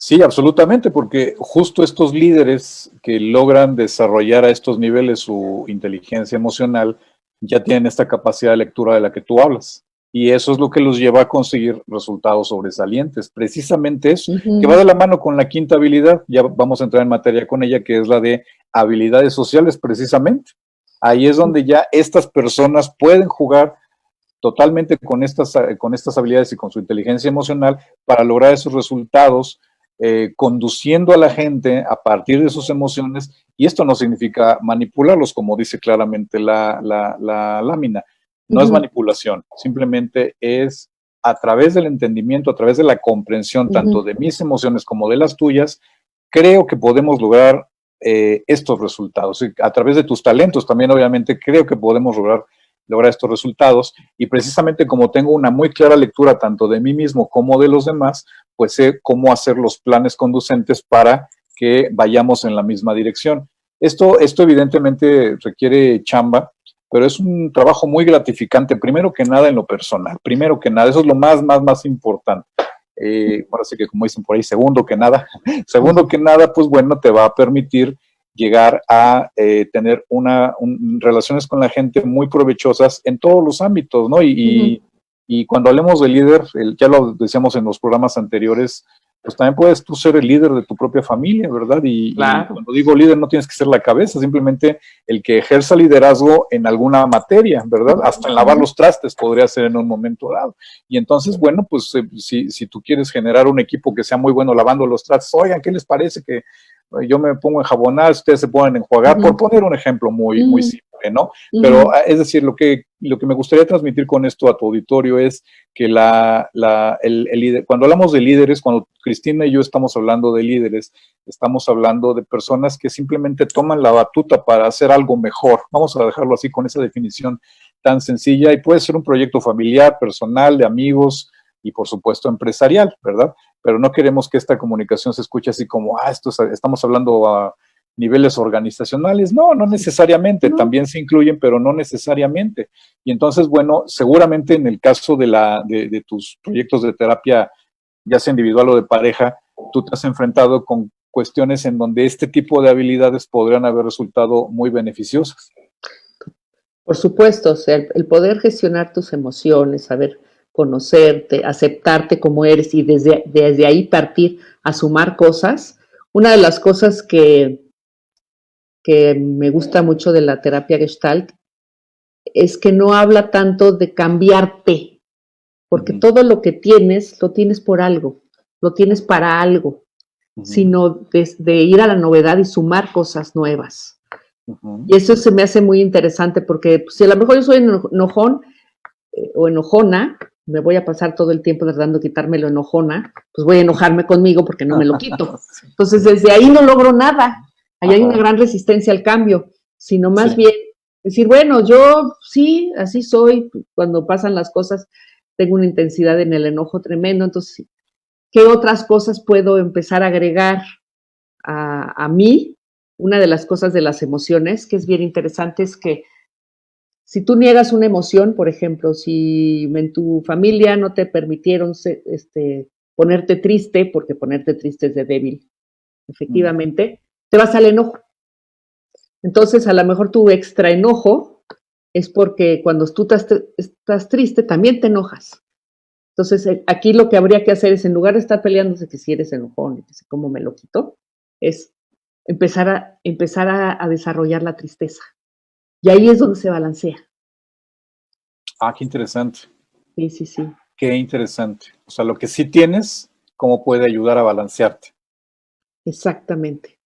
Sí, absolutamente, porque justo estos líderes que logran desarrollar a estos niveles su inteligencia emocional ya tienen esta capacidad de lectura de la que tú hablas. Y eso es lo que los lleva a conseguir resultados sobresalientes. Precisamente eso, que va de la mano con la quinta habilidad, ya vamos a entrar en materia con ella, que es la de habilidades sociales, precisamente. Ahí es donde ya estas personas pueden jugar totalmente con estas habilidades y con su inteligencia emocional para lograr esos resultados, conduciendo a la gente a partir de sus emociones, y esto no significa manipularlos, como dice claramente la lámina. No es manipulación, simplemente es a través del entendimiento, a través de la comprensión tanto de mis emociones como de las tuyas, creo que podemos lograr estos resultados. A través de tus talentos también, obviamente, creo que podemos lograr estos resultados, y precisamente como tengo una muy clara lectura tanto de mí mismo como de los demás, pues sé cómo hacer los planes conducentes para que vayamos en la misma dirección. Esto evidentemente requiere chamba, pero es un trabajo muy gratificante, primero que nada en lo personal, primero que nada, eso es lo más importante. Ahora sí que como dicen por ahí, segundo que nada, pues bueno, te va a permitir llegar a tener relaciones con la gente muy provechosas en todos los ámbitos, ¿no? Y cuando hablemos de líder, ya lo decíamos en los programas anteriores, pues también puedes tú ser el líder de tu propia familia, ¿verdad? Claro. Y cuando digo líder no tienes que ser la cabeza, simplemente el que ejerza liderazgo en alguna materia, ¿verdad? Hasta en lavar los trastes podría ser en un momento dado. Y entonces, bueno, pues si tú quieres generar un equipo que sea muy bueno lavando los trastes, oigan, ¿qué les parece que yo me pongo a enjabonar, ustedes se ponen a enjuagar, por poner un ejemplo muy simple, ¿no? Pero es decir, lo que me gustaría transmitir con esto a tu auditorio es que cuando hablamos de líderes, cuando Cristina y yo estamos hablando de líderes, estamos hablando de personas que simplemente toman la batuta para hacer algo mejor. Vamos a dejarlo así con esa definición tan sencilla, y puede ser un proyecto familiar, personal, de amigos y por supuesto empresarial, ¿verdad? Pero no queremos que esta comunicación se escuche así como, estamos hablando a niveles organizacionales. No, no necesariamente, también se incluyen, pero no necesariamente. Y entonces, bueno, seguramente en el caso de tus proyectos de terapia, ya sea individual o de pareja, tú te has enfrentado con cuestiones en donde este tipo de habilidades podrían haber resultado muy beneficiosas. Por supuesto, o sea, el poder gestionar tus emociones, saber conocerte, aceptarte como eres y desde ahí partir a sumar cosas. Una de las cosas que me gusta mucho de la terapia Gestalt es que no habla tanto de cambiarte, porque todo lo que tienes, lo tienes por algo, lo tienes para algo, sino de ir a la novedad y sumar cosas nuevas. Y eso se me hace muy interesante porque pues, si a lo mejor yo soy enojón o enojona, me voy a pasar todo el tiempo tratando de quitarme lo enojona, pues voy a enojarme conmigo porque no me lo quito. Entonces, desde ahí no logro nada. Ahí hay una gran resistencia al cambio, sino más bien decir, bueno, yo sí, así soy, cuando pasan las cosas, tengo una intensidad en el enojo tremendo, entonces, ¿qué otras cosas puedo empezar a agregar a mí? Una de las cosas de las emociones que es bien interesante es que si tú niegas una emoción, por ejemplo, si en tu familia no te permitieron ponerte triste, porque ponerte triste es de débil, efectivamente, te vas al enojo. Entonces, a lo mejor tu extra enojo es porque cuando tú estás triste, también te enojas. Entonces, aquí lo que habría que hacer es, en lugar de estar peleándose que si eres enojón y que si cómo me lo quito, es empezar a desarrollar la tristeza. Y ahí es donde se balancea. Ah, qué interesante. Sí. Qué interesante. O sea, lo que sí tienes, ¿cómo puede ayudar a balancearte? Exactamente.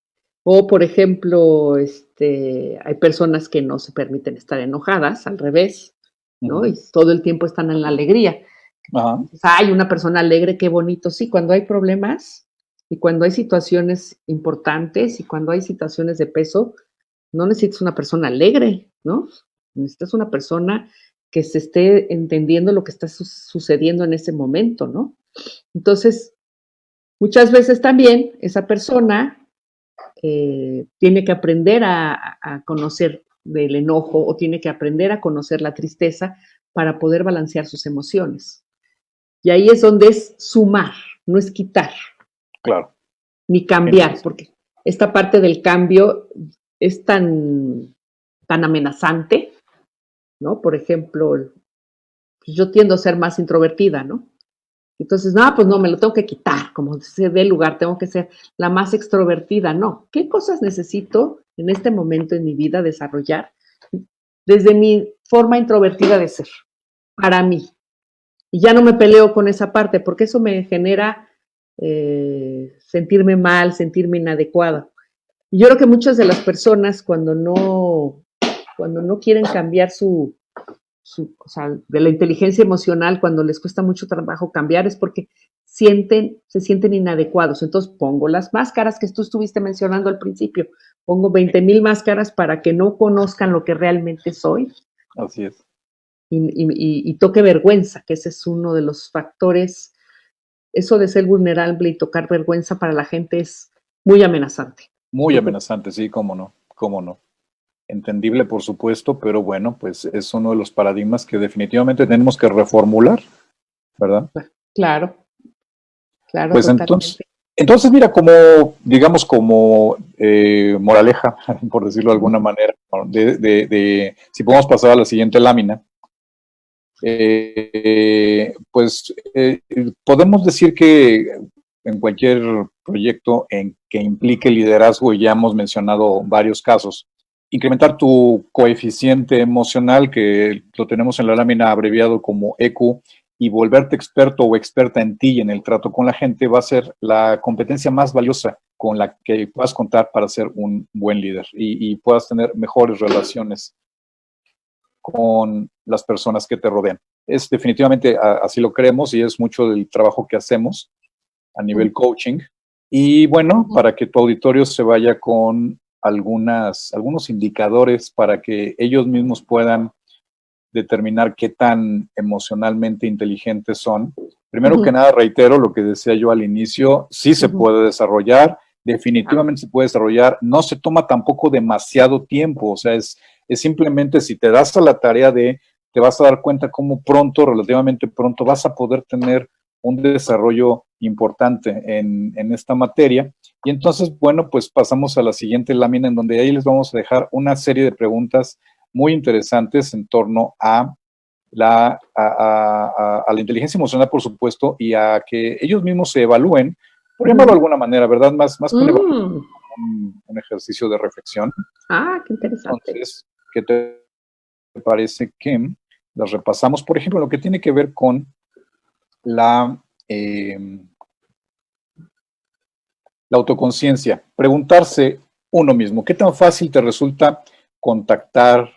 O, por ejemplo, hay personas que no se permiten estar enojadas, al revés, ¿no? Y todo el tiempo están en la alegría. Hay una persona alegre, qué bonito. Sí, cuando hay problemas y cuando hay situaciones importantes y cuando hay situaciones de peso, no necesitas una persona alegre, ¿no? Necesitas una persona que se esté entendiendo lo que está sucediendo en ese momento, ¿no? Entonces, muchas veces también esa persona tiene que aprender a conocer del enojo o tiene que aprender a conocer la tristeza para poder balancear sus emociones. Y ahí es donde es sumar, no es quitar. Claro. Ni cambiar, porque esta parte del cambio es tan amenazante, ¿no? Por ejemplo, yo tiendo a ser más introvertida, ¿no? Entonces, no, pues no, me lo tengo que quitar, como se dé lugar, tengo que ser la más extrovertida, no. ¿Qué cosas necesito en este momento en mi vida desarrollar desde mi forma introvertida de ser, para mí? Y ya no me peleo con esa parte, porque eso me genera sentirme mal, sentirme inadecuada. Y yo creo que muchas de las personas cuando no quieren cambiar o sea, de la inteligencia emocional, cuando les cuesta mucho trabajo cambiar, es porque se sienten inadecuados. Entonces pongo las máscaras que tú estuviste mencionando al principio, pongo 20,000 máscaras para que no conozcan lo que realmente soy. Así es. Y toque vergüenza, que ese es uno de los factores. Eso de ser vulnerable y tocar vergüenza para la gente es muy amenazante. Muy amenazante, sí, cómo no, cómo no. Entendible, por supuesto, pero bueno, pues es uno de los paradigmas que definitivamente tenemos que reformular, ¿verdad? Claro, claro, pues totalmente. entonces mira, como, digamos, como moraleja, por decirlo de alguna manera, si podemos pasar a la siguiente lámina, podemos decir que en cualquier proyecto en que implique liderazgo, y ya hemos mencionado varios casos, incrementar tu coeficiente emocional, que lo tenemos en la lámina abreviado como EQ, y volverte experto o experta en ti y en el trato con la gente, va a ser la competencia más valiosa con la que puedas contar para ser un buen líder y puedas tener mejores relaciones con las personas que te rodean. Es definitivamente así lo creemos y es mucho del trabajo que hacemos a nivel coaching. Y bueno, para que tu auditorio se vaya con algunos indicadores para que ellos mismos puedan determinar qué tan emocionalmente inteligentes son. Primero que nada, reitero lo que decía yo al inicio, sí se puede desarrollar, definitivamente se puede desarrollar, no se toma tampoco demasiado tiempo, o sea, es simplemente si te das a la tarea te vas a dar cuenta cómo pronto, relativamente pronto, vas a poder tener un desarrollo importante en esta materia. Y entonces, bueno, pues pasamos a la siguiente lámina en donde ahí les vamos a dejar una serie de preguntas muy interesantes en torno a la inteligencia emocional, por supuesto, y a que ellos mismos se evalúen, por llamarlo de alguna manera, ¿verdad? Más que un ejercicio de reflexión. Ah, qué interesante. Entonces, ¿qué te parece que las repasamos? Por ejemplo, lo que tiene que ver con la autoconciencia. Preguntarse uno mismo, ¿qué tan fácil te resulta contactar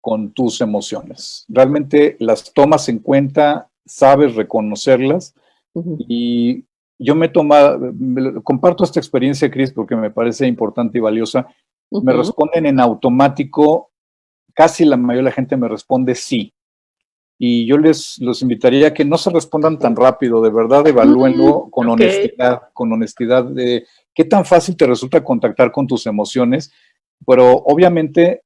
con tus emociones? ¿Realmente las tomas en cuenta? ¿Sabes reconocerlas? Y yo comparto esta experiencia, Cris, porque me parece importante y valiosa. Me responden en automático, casi la mayoría de la gente me responde sí. Y yo los invitaría a que no se respondan tan rápido, de verdad, evalúenlo con honestidad de qué tan fácil te resulta contactar con tus emociones, pero obviamente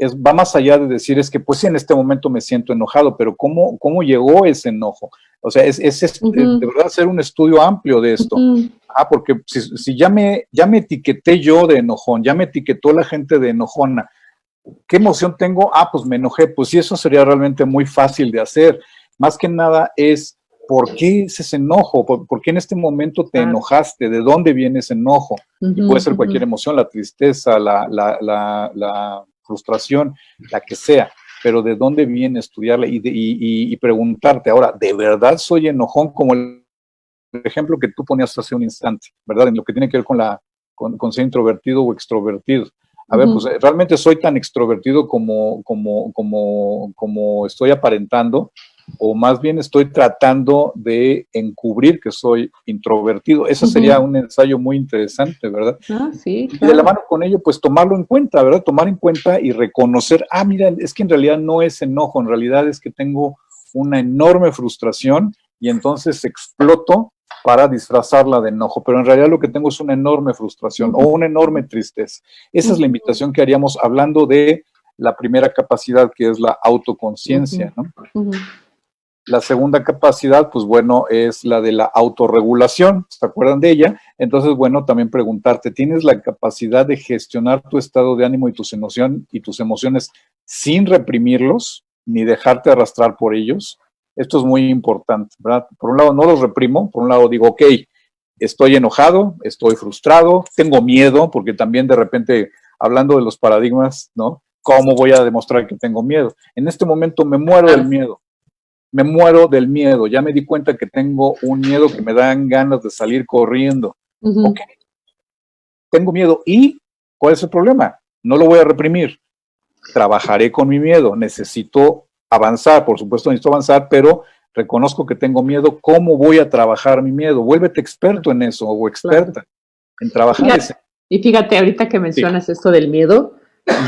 va más allá de decir, es que pues sí, en este momento me siento enojado, pero ¿cómo llegó ese enojo? O sea, es de verdad hacer un estudio amplio de esto. Porque si ya me etiqueté yo de enojón, ya me etiquetó la gente de enojona, ¿qué emoción tengo? Pues me enojé. Pues sí, eso sería realmente muy fácil de hacer. Más que nada es, ¿por qué es ese enojo? ¿Por qué en este momento te enojaste? ¿De dónde viene ese enojo? Y puede ser cualquier emoción, la tristeza, la frustración, la que sea. Pero ¿de dónde viene? Estudiarla y preguntarte, ahora, ¿de verdad soy enojón? Como el ejemplo que tú ponías hace un instante, ¿verdad? En lo que tiene que ver con ser introvertido o extrovertido. A ver, pues realmente soy tan extrovertido como estoy aparentando. o más bien estoy tratando de encubrir que soy introvertido. Eso sería un ensayo muy interesante, ¿verdad? Ah, sí, Y de la claro. mano con ello, pues tomarlo en cuenta, ¿verdad? Tomar en cuenta y reconocer, mira, es que en realidad no es enojo, en realidad es que tengo una enorme frustración y entonces exploto para disfrazarla de enojo, pero en realidad lo que tengo es una enorme frustración o una enorme tristeza. Esa es la invitación que haríamos hablando de la primera capacidad, que es la autoconciencia, ¿no? La segunda capacidad, pues bueno, es la de la autorregulación, ¿se acuerdan de ella? Entonces, bueno, también preguntarte, ¿tienes la capacidad de gestionar tu estado de ánimo y tus emociones sin reprimirlos, ni dejarte arrastrar por ellos? Esto es muy importante, ¿verdad? Por un lado, no los reprimo, por un lado digo, ok, estoy enojado, estoy frustrado, tengo miedo, porque también de repente, hablando de los paradigmas, ¿no? ¿Cómo voy a demostrar que tengo miedo? En este momento me muero del miedo. Me muero del miedo, ya me di cuenta que tengo un miedo que me dan ganas de salir corriendo. Ok, tengo miedo. ¿Y cuál es el problema? No lo voy a reprimir. Trabajaré con mi miedo. Necesito avanzar, por supuesto necesito avanzar, pero reconozco que tengo miedo. ¿Cómo voy a trabajar mi miedo? Vuélvete experto en eso o experta en trabajar ese. Y fíjate, ahorita que mencionas esto del miedo,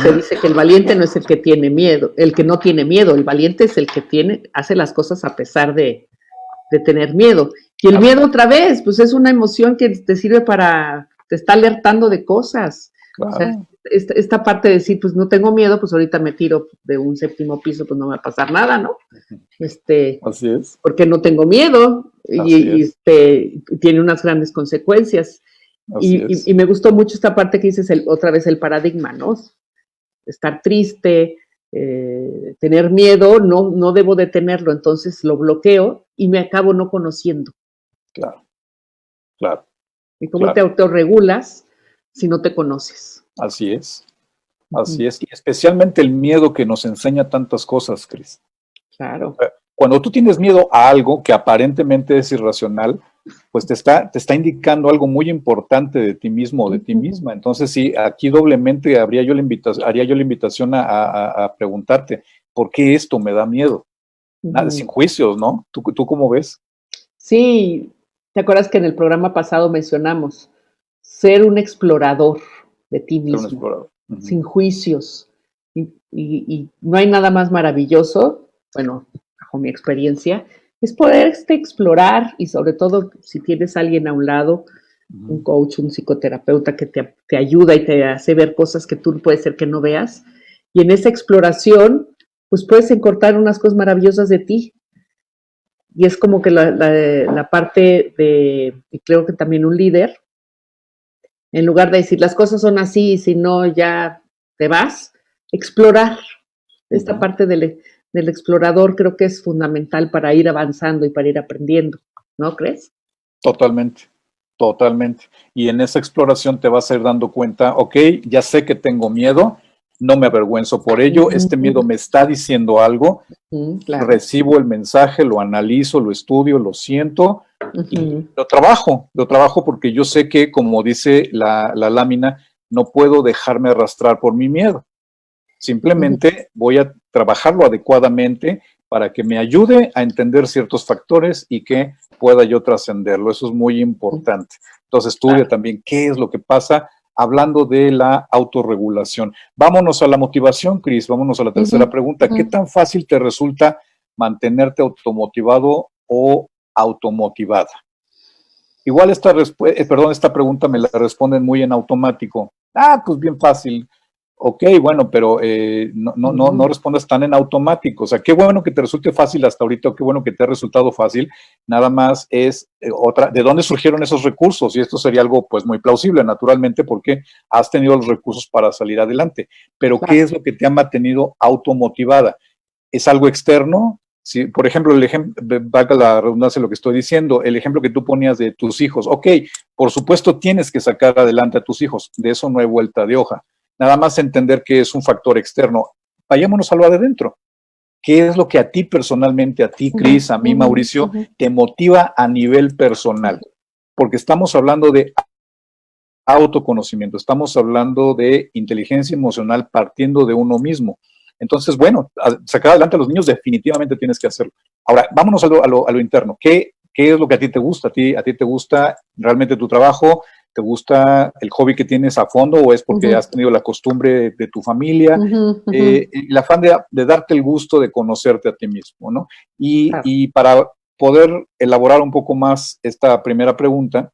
se dice que el valiente no es el que tiene miedo, el que no tiene miedo, el valiente es el que hace las cosas a pesar de tener miedo. Y el miedo otra vez, pues es una emoción que te sirve te está alertando de cosas. Claro. O sea, esta parte de decir, pues no tengo miedo, pues ahorita me tiro de un 7º piso, pues no me va a pasar nada, ¿no? Así es. Porque no tengo miedo y tiene unas grandes consecuencias. Y me gustó mucho esta parte que dices otra vez el paradigma, ¿no? Estar triste, tener miedo, no debo de tenerlo, entonces lo bloqueo y me acabo no conociendo. Claro, claro. ¿Y cómo te autorregulas si no te conoces? Así es, así es. Y especialmente el miedo que nos enseña tantas cosas, Cris. Claro. Cuando tú tienes miedo a algo que aparentemente es irracional, pues te está indicando algo muy importante de ti mismo o de ti misma. Entonces, sí, aquí doblemente haría yo la invitación a preguntarte, ¿por qué esto me da miedo? Nada, sin juicios, ¿no? ¿Tú cómo ves? Sí, ¿te acuerdas que en el programa pasado mencionamos ser un explorador de ti mismo, sin juicios? Y no hay nada más maravilloso, bueno, bajo mi experiencia, es poder explorar y sobre todo si tienes a alguien a un lado, un coach, un psicoterapeuta que te ayuda y te hace ver cosas que tú puede ser que no veas. Y en esa exploración, pues puedes encontrar unas cosas maravillosas de ti. Y es como que la parte y creo que también un líder, en lugar de decir las cosas son así y si no ya te vas, explorar. Esta parte del explorador creo que es fundamental para ir avanzando y para ir aprendiendo, ¿no crees? Totalmente, totalmente. Y en esa exploración te vas a ir dando cuenta, ok, ya sé que tengo miedo, no me avergüenzo por ello, este miedo me está diciendo algo, claro. Recibo el mensaje, lo analizo, lo estudio, lo siento y lo trabajo porque yo sé que, como dice la lámina, no puedo dejarme arrastrar por mi miedo. Simplemente voy a trabajarlo adecuadamente para que me ayude a entender ciertos factores y que pueda yo trascenderlo. Eso es muy importante. Entonces, estudia también qué es lo que pasa hablando de la autorregulación. Vámonos a la motivación, Cris. Vámonos a la tercera pregunta. ¿Qué tan fácil te resulta mantenerte automotivado o automotivada? Igual esta pregunta me la responden muy en automático. Pues bien fácil. Ok, bueno, pero no respondas tan en automático. O sea, qué bueno que te resulte fácil hasta ahorita, o qué bueno que te ha resultado fácil. Nada más es ¿de dónde surgieron esos recursos? Y esto sería algo pues muy plausible, naturalmente, porque has tenido los recursos para salir adelante. Pero ¿qué es lo que te ha mantenido automotivada? ¿Es algo externo? Sí, por ejemplo, valga la redundancia de lo que estoy diciendo, el ejemplo que tú ponías de tus hijos. Ok, por supuesto tienes que sacar adelante a tus hijos. De eso no hay vuelta de hoja. Nada más entender que es un factor externo. Vayámonos a lo de adentro. ¿Qué es lo que a ti personalmente, a ti, Cris, a mí, Mauricio, te motiva a nivel personal? Porque estamos hablando de autoconocimiento, estamos hablando de inteligencia emocional partiendo de uno mismo. Entonces, bueno, sacar adelante a los niños definitivamente tienes que hacerlo. Ahora, vámonos a lo interno. ¿Qué es lo que a ti te gusta? ¿A ti te gusta realmente tu trabajo? ¿Te gusta el hobby que tienes a fondo o es porque has tenido la costumbre de tu familia? El afán de darte el gusto de conocerte a ti mismo, ¿no? Claro. Y para poder elaborar un poco más esta primera pregunta,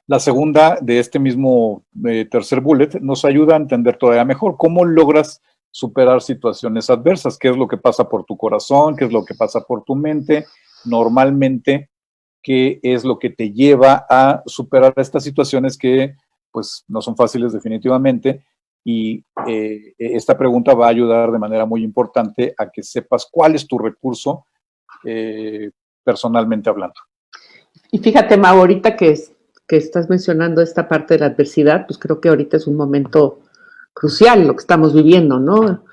la segunda de este mismo tercer bullet nos ayuda a entender todavía mejor cómo logras superar situaciones adversas, qué es lo que pasa por tu corazón, qué es lo que pasa por tu mente, normalmente, qué es lo que te lleva a superar estas situaciones que pues no son fáciles definitivamente y esta pregunta va a ayudar de manera muy importante a que sepas cuál es tu recurso personalmente hablando. Y fíjate, Mau, ahorita que estás mencionando esta parte de la adversidad, pues creo que ahorita es un momento crucial lo que estamos viviendo, ¿no?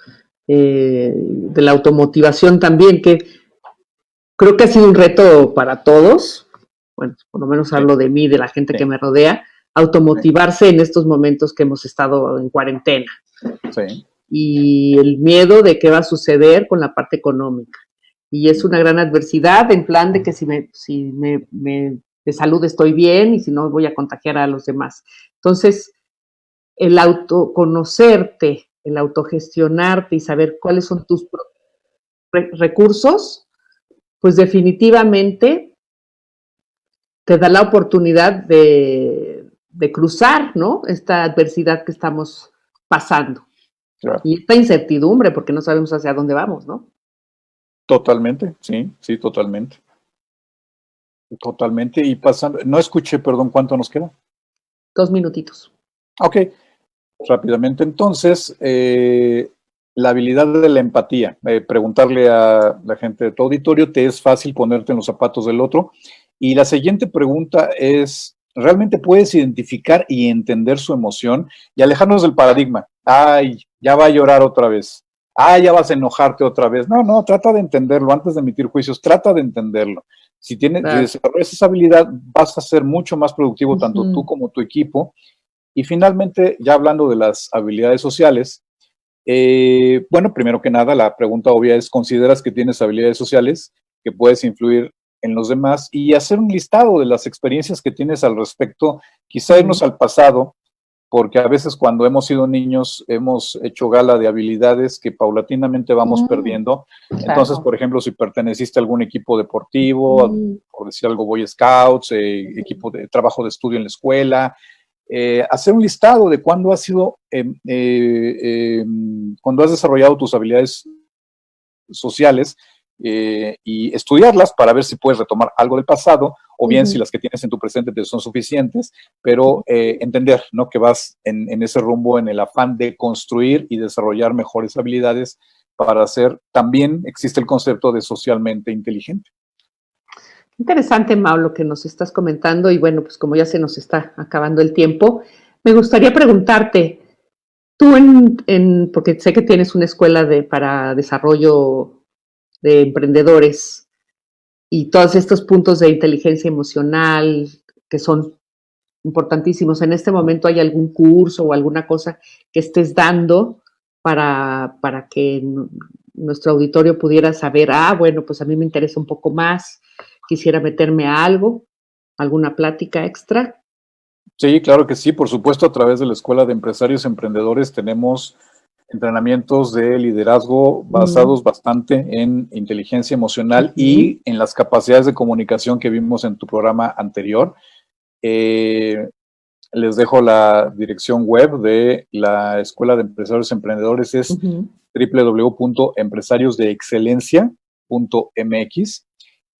De la automotivación también, que creo que ha sido un reto para todos, bueno, por lo menos hablo de mí, de la gente que me rodea, automotivarse en estos momentos que hemos estado en cuarentena. Sí. Y el miedo de qué va a suceder con la parte económica. Y es una gran adversidad en plan de que si de salud estoy bien y si no voy a contagiar a los demás. Entonces, el autoconocerte, el autogestionarte y saber cuáles son tus recursos, pues definitivamente te da la oportunidad de cruzar, ¿no? Esta adversidad que estamos pasando. Claro. Y esta incertidumbre, porque no sabemos hacia dónde vamos, ¿no? Totalmente, sí, totalmente. Totalmente. Y pasando, no escuché, perdón, ¿cuánto nos queda? 2 minutitos. Ok, rápidamente entonces, la habilidad de la empatía, preguntarle a la gente de tu auditorio, ¿te es fácil ponerte en los zapatos del otro? Y la siguiente pregunta es, ¿realmente puedes identificar y entender su emoción y alejarnos del paradigma? Ay, ya va a llorar otra vez. Ay, ya vas a enojarte otra vez. No, trata de entenderlo antes de emitir juicios, trata de entenderlo. Si desarrollas esa habilidad, vas a ser mucho más productivo, tanto tú como tu equipo. Y finalmente, ya hablando de las habilidades sociales, bueno, primero que nada, la pregunta obvia es, ¿consideras que tienes habilidades sociales que puedes influir en los demás? Y hacer un listado de las experiencias que tienes al respecto, quizá irnos al pasado, porque a veces cuando hemos sido niños hemos hecho gala de habilidades que paulatinamente vamos perdiendo. Claro. Entonces, por ejemplo, si perteneciste a algún equipo deportivo, por decir algo, Boy Scouts, equipo de trabajo de estudio en la escuela, hacer un listado de cuándo has sido, cuando has desarrollado tus habilidades sociales y estudiarlas para ver si puedes retomar algo del pasado o bien si las que tienes en tu presente te son suficientes, pero entender, ¿no?, que vas en ese rumbo en el afán de construir y desarrollar mejores habilidades para ser, también existe el concepto de socialmente inteligente. Interesante, Mau, lo que nos estás comentando y bueno, pues como ya se nos está acabando el tiempo, me gustaría preguntarte, tú porque sé que tienes una escuela para desarrollo de emprendedores y todos estos puntos de inteligencia emocional que son importantísimos. ¿En este momento hay algún curso o alguna cosa que estés dando para que nuestro auditorio pudiera saber, bueno, pues a mí me interesa un poco más, quisiera meterme a algo, alguna plática extra? Sí, claro que sí, por supuesto, a través de la Escuela de Empresarios Emprendedores tenemos entrenamientos de liderazgo basados bastante en inteligencia emocional y en las capacidades de comunicación que vimos en tu programa anterior. Les dejo la dirección web de la Escuela de Empresarios Emprendedores, es www.empresariosdeexcelencia.mx.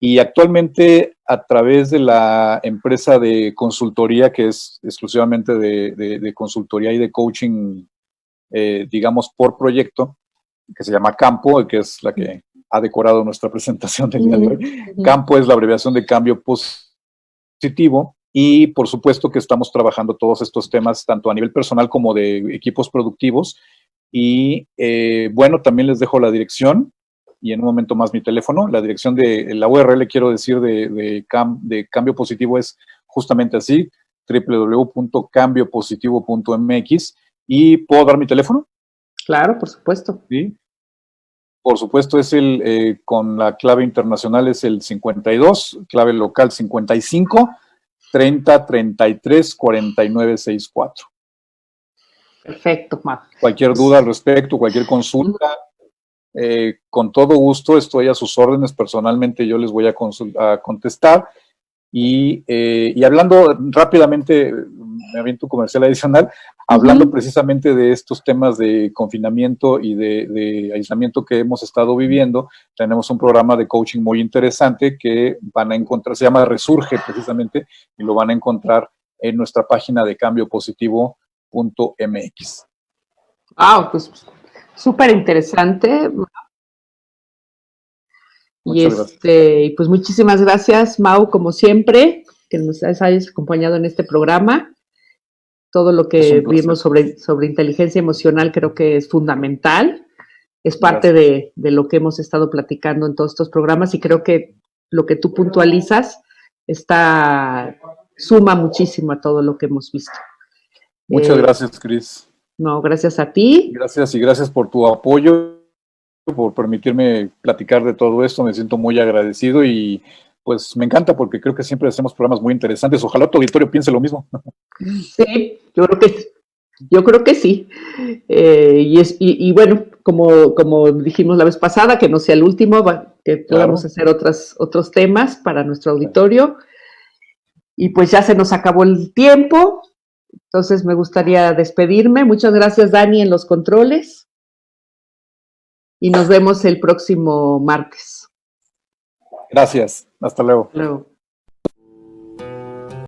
Y actualmente a través de la empresa de consultoría, que es exclusivamente de consultoría y de coaching, digamos, por proyecto, que se llama Campo, que es la que ha decorado nuestra presentación del día de hoy. Campo es la abreviación de cambio positivo y por supuesto que estamos trabajando todos estos temas tanto a nivel personal como de equipos productivos. Y bueno, también les dejo la dirección y en un momento más mi teléfono. La dirección de la URL, quiero decir, de Cambio Positivo es justamente así, www.cambiopositivo.mx. ¿Y puedo dar mi teléfono? Claro, por supuesto. Sí. Por supuesto, es con la clave internacional es el 52, clave local 55 30 33 49 64. Perfecto, Mau. Cualquier duda al respecto, cualquier consulta, con todo gusto estoy a sus órdenes. Personalmente yo les voy a contestar. Y hablando rápidamente, me aviento un comercial adicional, hablando precisamente de estos temas de confinamiento y de aislamiento que hemos estado viviendo, tenemos un programa de coaching muy interesante que van a encontrar, se llama Resurge precisamente, y lo van a encontrar en nuestra página de cambiopositivo.mx. Pues súper interesante. Y pues muchísimas gracias, Mau, como siempre, que nos hayas acompañado en este programa. Todo lo que vimos sobre inteligencia emocional creo que es fundamental. Es parte de lo que hemos estado platicando en todos estos programas, y creo que lo que tú puntualizas suma muchísimo a todo lo que hemos visto. Muchas gracias, Cris. No, gracias a ti. Gracias, y gracias por tu apoyo, por permitirme platicar de todo esto. Me siento muy agradecido y pues me encanta porque creo que siempre hacemos programas muy interesantes. Ojalá tu auditorio piense lo mismo. Sí, yo creo que sí. Y bueno, como dijimos la vez pasada, que no sea el último, que podamos hacer otros temas para nuestro auditorio. Y pues ya se nos acabó el tiempo, entonces me gustaría despedirme. Muchas gracias, Dani, en los controles. Y nos vemos el próximo martes. Gracias. Hasta luego. Hasta luego.